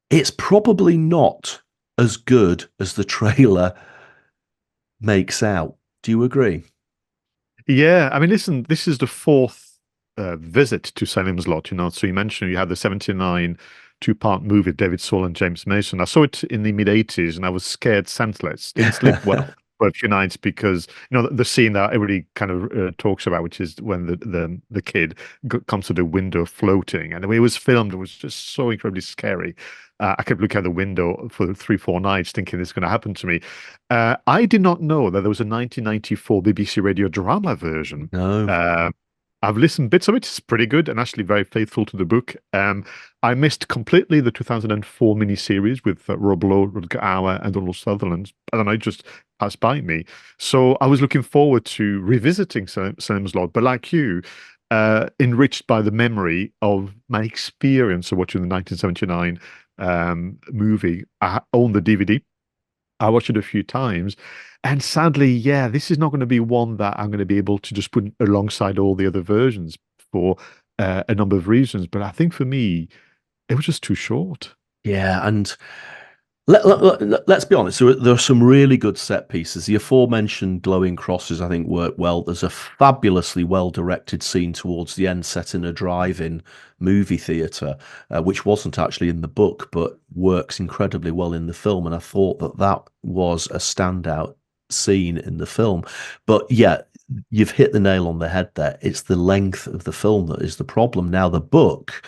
it's probably not as good as the trailer makes out. Do you agree? Yeah, I mean, listen, this is the fourth visit to Salem's Lot. So you mentioned you had the 79 two-part movie with David Soul and James Mason. I saw it in the mid-80s and I was scared senseless. Didn't sleep well for a few nights because the scene that everybody kind of talks about, which is when the kid comes to the window floating, and the way it was filmed, it was just so incredibly scary. I kept looking out the window for 3-4 nights thinking this is going to happen to me. I did not know that there was a 1994 BBC radio drama version. No. I've listened bits of it. It's pretty good and actually very faithful to the book. I missed completely the 2004 miniseries with Rob Lowe, Rutger Hauer, and Donald Sutherland. I don't know, it just passed by me. So I was looking forward to revisiting Salem's Lot, but like you, enriched by the memory of my experience of watching the 1979 movie. I own the DVD. I watched it a few times. And sadly, yeah, this is not going to be one that I'm going to be able to just put alongside all the other versions for a number of reasons. But I think for me, it was just too short. Yeah, and let's be honest, there are some really good set pieces. The aforementioned glowing crosses, I think, work well. There's a fabulously well-directed scene towards the end set in a drive-in movie theatre, which wasn't actually in the book, but works incredibly well in the film. And I thought that was a standout scene in the film. But yeah, you've hit the nail on the head there. It's the length of the film that is the problem. Now, the book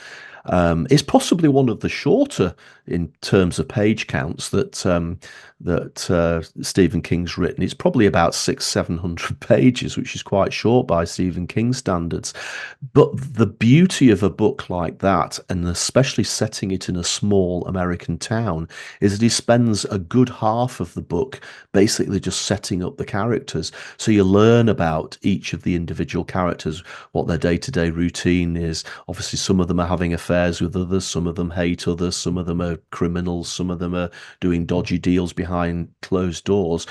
is possibly one of the shorter in terms of page counts that Stephen King's written. It's probably about 600-700 pages, which is quite short by Stephen King standards. But the beauty of a book like that, and especially setting it in a small American town, is that he spends a good half of the book basically just setting up the characters. So you learn about each of the individual characters, what their day-to-day routine is. Obviously, some of them are having affairs with others, some of them hate others, some of them are criminals, some of them are doing dodgy deals behind closed doors.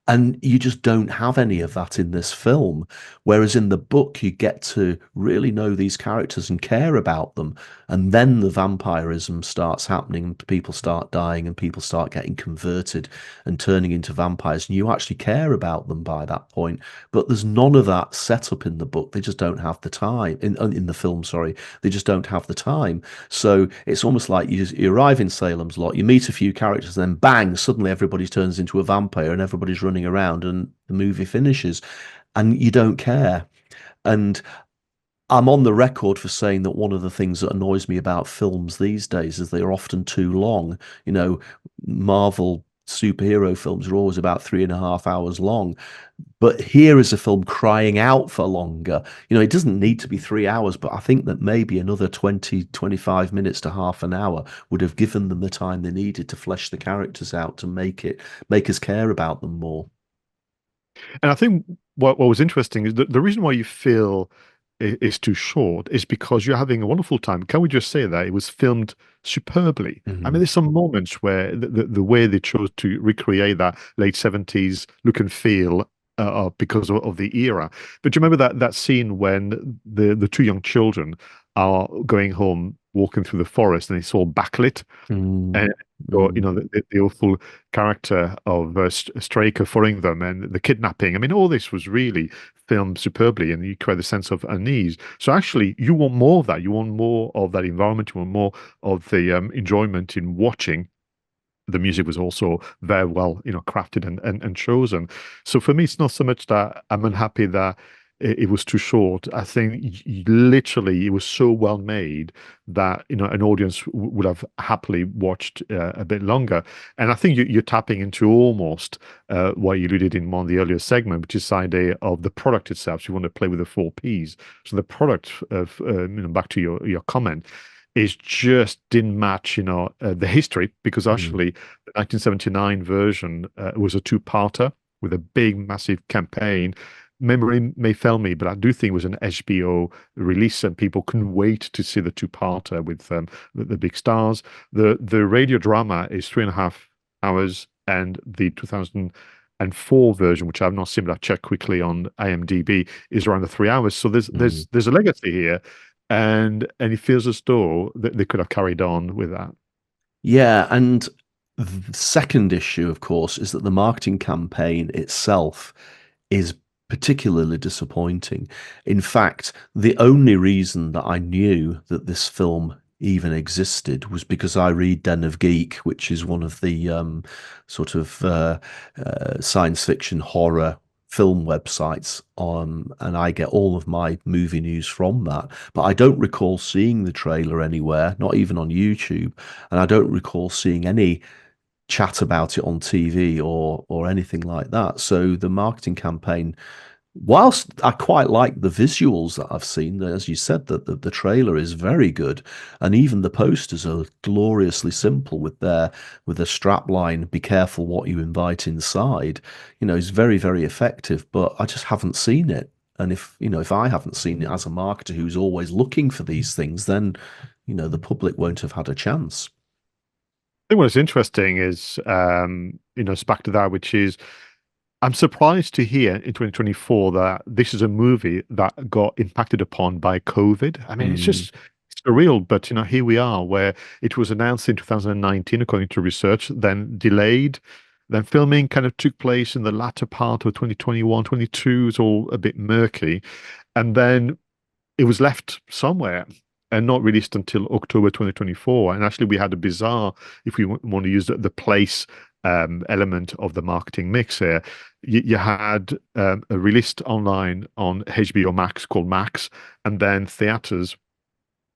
And you just don't have any of that in this film. Whereas in the book, you get to really know these characters and care about them. And then the vampirism starts happening and people start dying and people start getting converted and turning into vampires. And you actually care about them by that point. But there's none of that set up in the book. They just don't have the time. In the film, sorry. They just don't have the time. So it's almost like you arrive in Salem's Lot, you meet a few characters, and then bang, suddenly everybody turns into a vampire and everybody's running around and the movie finishes and you don't care. And I'm on the record for saying that one of the things that annoys me about films these days is they're often too long. Marvel superhero films are always about 3.5 hours long, but here is a film crying out for longer. It doesn't need to be 3 hours, but I think that maybe another 20-25 minutes to half an hour would have given them the time they needed to flesh the characters out, to make us care about them more. And I think what was interesting is the reason why you feel is too short is because you're having a wonderful time. Can we just say that it was filmed superbly? Mm-hmm. I mean, there's some moments where the way they chose to recreate that late 70s look and feel because of the era. But do you remember that scene when the two young children are going home, walking through the forest, and it's all backlit, and the awful character of 𝗧𝗵𝗲 following them, and the kidnapping. I mean, all this was really filmed superbly, and you create a sense of unease. So actually, you want more of that. You want more of that environment. You want more of the enjoyment in watching. The music was also very well, crafted and chosen. So for me, it's not so much that I'm unhappy that it was too short. I think literally it was so well made that an audience would have happily watched a bit longer. And I think you're tapping into almost what you alluded in one of the earlier segment, which is the idea of the product itself. So you want to play with the 4Ps. So the product of back to your comment, is just didn't match the history, because actually the 1979 version was a two-parter with a big massive campaign. Memory may fail me, but I do think it was an HBO release, and people couldn't wait to see the two-parter with the big stars. The radio drama is 3.5 hours, and the 2004 version, which I've not seen, but I checked quickly on IMDb, is around the 3 hours. So there's a legacy here, and it feels as though they could have carried on with that. Yeah, and the second issue, of course, is that the marketing campaign itself is particularly disappointing. In fact, the only reason that I knew that this film even existed was because I read Den of Geek, which is one of the sort of science fiction horror film websites, and I get all of my movie news from that. But I don't recall seeing the trailer anywhere, not even on YouTube, and I don't recall seeing any chat about it on TV or anything like that. So the marketing campaign, whilst I quite like the visuals that I've seen, as you said, that the trailer is very good, and even the posters are gloriously simple with a strapline, "Be careful what you invite inside." It's very, very effective, but I just haven't seen it. And if I haven't seen it as a marketer who's always looking for these things, then the public won't have had a chance. I think what's interesting is, it's back to that, which is, I'm surprised to hear in 2024 that this is a movie that got impacted upon by COVID. I mean, it's just surreal, but here we are, where it was announced in 2019, according to research, then delayed, then filming kind of took place in the latter part of 2021, 22. It's all a bit murky, and then it was left somewhere and not released until October 2024. And actually, we had a bizarre, if we want to use the place element of the marketing mix here, you had a released online on HBO Max called Max, and then theaters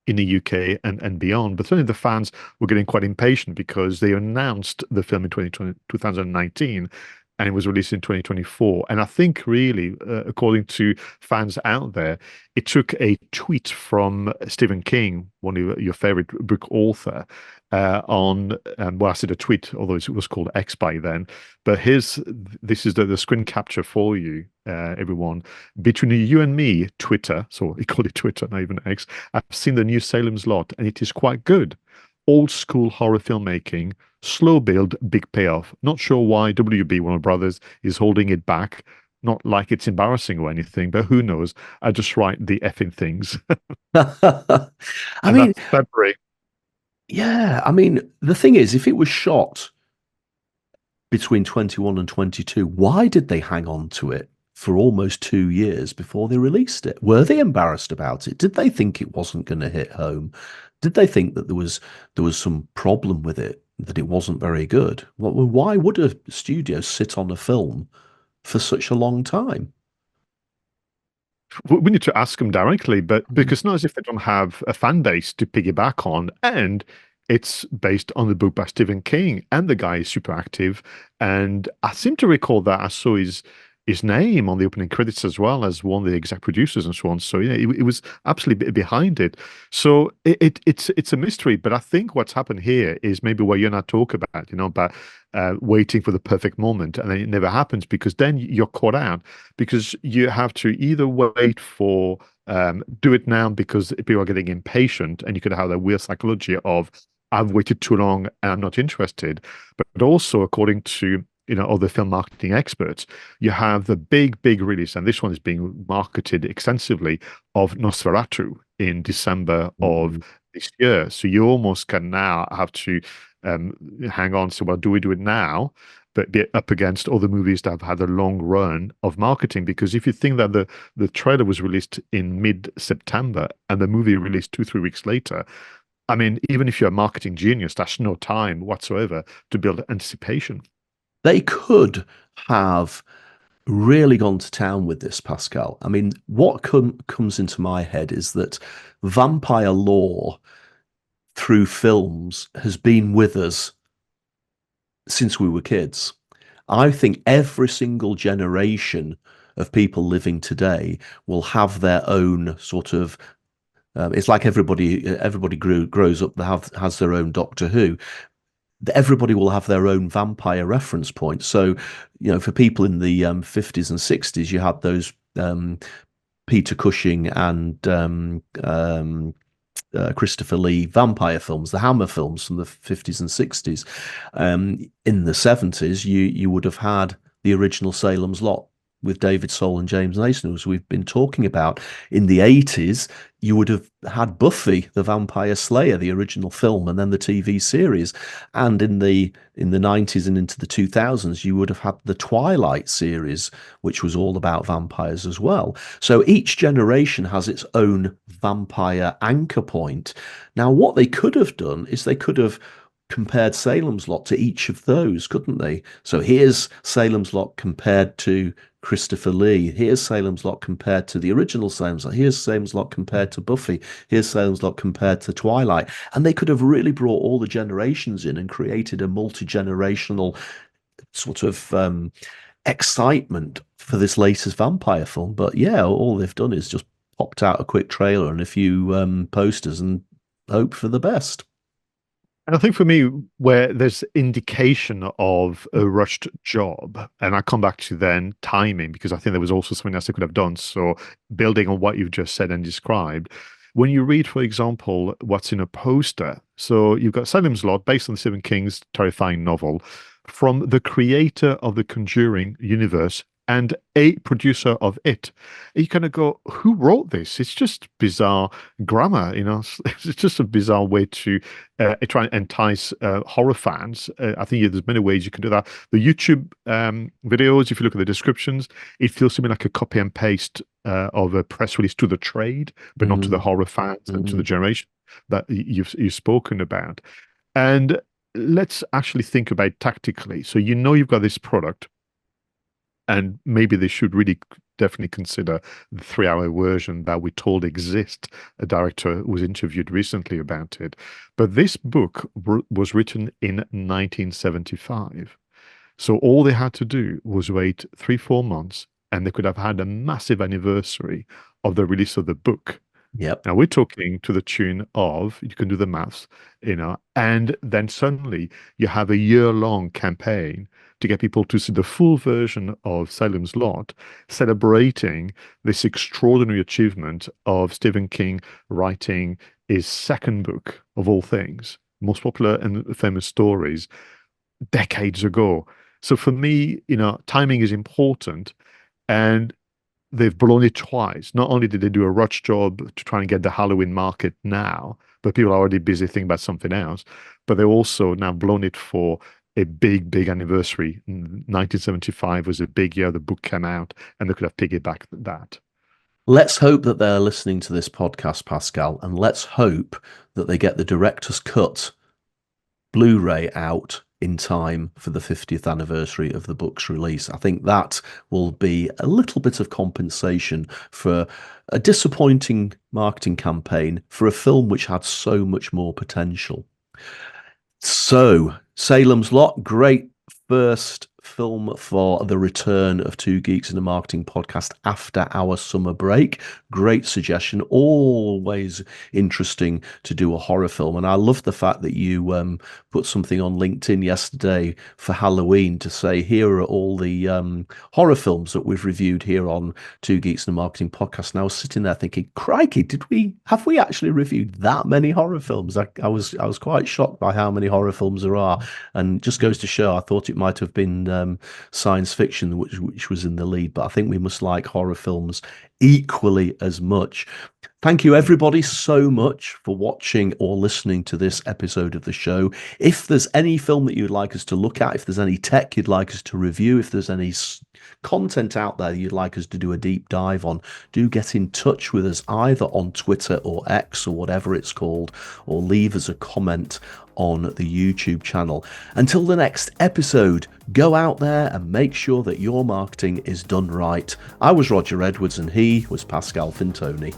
in the UK and beyond. But certainly the fans were getting quite impatient because they announced the film in 2019, and it was released in 2024. And I think really, according to fans out there, it took a tweet from Stephen King, one of your favorite book author, on, well, I said a tweet, although it was called X by then, but this is the screen capture for you, everyone. Between you and me, Twitter, so he called it Twitter, not even X, I've seen the new Salem's Lot, and it is quite good. Old school horror filmmaking, slow build, big payoff. Not sure why WB Warner Brothers is holding it back. Not like it's embarrassing or anything, but who knows? I just write the effing things. I mean, that's February. Yeah, I mean, the thing is, if it was shot between 21 and 22, why did they hang on to it for almost 2 years before they released it? Were they embarrassed about it? Did they think it wasn't going to hit home? Did they think that there was some problem with it, that it wasn't very good? Well, why would a studio sit on a film for such a long time? We need to ask them directly, but because not as if they don't have a fan base to piggyback on, and it's based on the book by Stephen King, and the guy is super active. And I seem to recall that I saw his name on the opening credits as well as one of the exec producers and so on. So it was absolutely behind it. So it's a mystery. But I think what's happened here is maybe what you and I talk about, about waiting for the perfect moment, and then it never happens, because then you're caught out, because you have to either wait for do it now because people are getting impatient, and you could have that weird psychology of, I've waited too long and I'm not interested. But also, according to other film marketing experts, you have the big release, and this one is being marketed extensively, of Nosferatu in December of this year. So you almost can now have to hang on. So, well, do we do it now, but be up against other movies that have had a long run of marketing? Because if you think that the trailer was released in mid-September and the movie released 2-3 weeks later, I mean, even if you're a marketing genius, that's no time whatsoever to build anticipation. They could have really gone to town with this, Pascal. I mean, what comes into my head is that vampire lore through films has been with us since we were kids. I think every single generation of people living today will have their own sort of it's like everybody grows up, has their own Doctor Who. Everybody will have their own vampire reference point. So, for people in the 50s and 60s, you had those Peter Cushing and Christopher Lee vampire films, the Hammer films from the 50s and 60s. In the 70s, you would have had the original Salem's Lot with David Soul and James Mason, as we've been talking about. In the 80s, you would have had Buffy the Vampire Slayer, the original film, and then the TV series. And in the 90s and into the 2000s, you would have had the Twilight series, which was all about vampires as well. So each generation has its own vampire anchor point. Now, what they could have done is they could have compared Salem's Lot to each of those, couldn't they? So here's Salem's Lot compared to Christopher Lee. Here's Salem's Lot compared to the original Salem's Lot. Here's Salem's Lot compared to Buffy. Here's Salem's Lot compared to Twilight. And they could have really brought all the generations in and created a multi-generational sort of excitement for this latest vampire film. But yeah, all they've done is just popped out a quick trailer and a few posters and hope for the best. And I think for me, where there's indication of a rushed job, and I come back to then timing, because I think there was also something else they could have done. So building on what you've just said and described, when you read, for example, what's in a poster, so you've got Salem's Lot, based on Stephen King's terrifying novel, from the creator of the Conjuring universe and a producer of it. You kind of go, who wrote this? It's just bizarre grammar, It's just a bizarre way to try and entice horror fans. I think there's many ways you can do that. The YouTube videos, if you look at the descriptions, it feels to me like a copy and paste of a press release to the trade, but not to the horror fans and to the generation that you've spoken about. And let's actually think about it tactically. So you've got this product, and maybe they should really definitely consider the 3-hour version that we told exists. A director was interviewed recently about it. But this book was written in 1975. So all they had to do was wait 3-4 months, and they could have had a massive anniversary of the release of the book. Yep. Now we're talking to the tune of, you can do the maths, and then suddenly you have a year-long campaign to get people to see the full version of Salem's Lot, celebrating this extraordinary achievement of Stephen King writing his second book of all things, most popular and famous stories, decades ago. So for me, timing is important, and they've blown it twice. Not only did they do a rush job to try and get the Halloween market now, but people are already busy thinking about something else, but they also now blown it for a big, big anniversary. 1975 was a big year the book came out, and they could have piggybacked that. Let's hope that they're listening to this podcast, Pascal, and let's hope that they get the director's cut Blu-ray out in time for the 50th anniversary of the book's release. I think that will be a little bit of compensation for a disappointing marketing campaign for a film which had so much more potential. So, Salem's Lot, great first film for the return of Two Geeks in a Marketing podcast after our summer break. Great suggestion. Always interesting to do a horror film. And I love the fact that you put something on LinkedIn yesterday for Halloween to say, here are all the horror films that we've reviewed here on Two Geeks in a Marketing podcast. And I was sitting there thinking, crikey, have we actually reviewed that many horror films? I was quite shocked by how many horror films there are. And just goes to show, I thought it might have been science fiction which was in the lead, but I think we must like horror films equally as much. Thank you everybody so much for watching or listening to this episode of the show. If there's any film that you'd like us to look at, if there's any tech you'd like us to review, if there's any content out there you'd like us to do a deep dive on, do get in touch with us either on Twitter or X or whatever it's called, or leave us a comment on the YouTube channel. Until the next episode, go out there and make sure that your marketing is done right. I was Roger Edwards and he was Pascal Fintoni.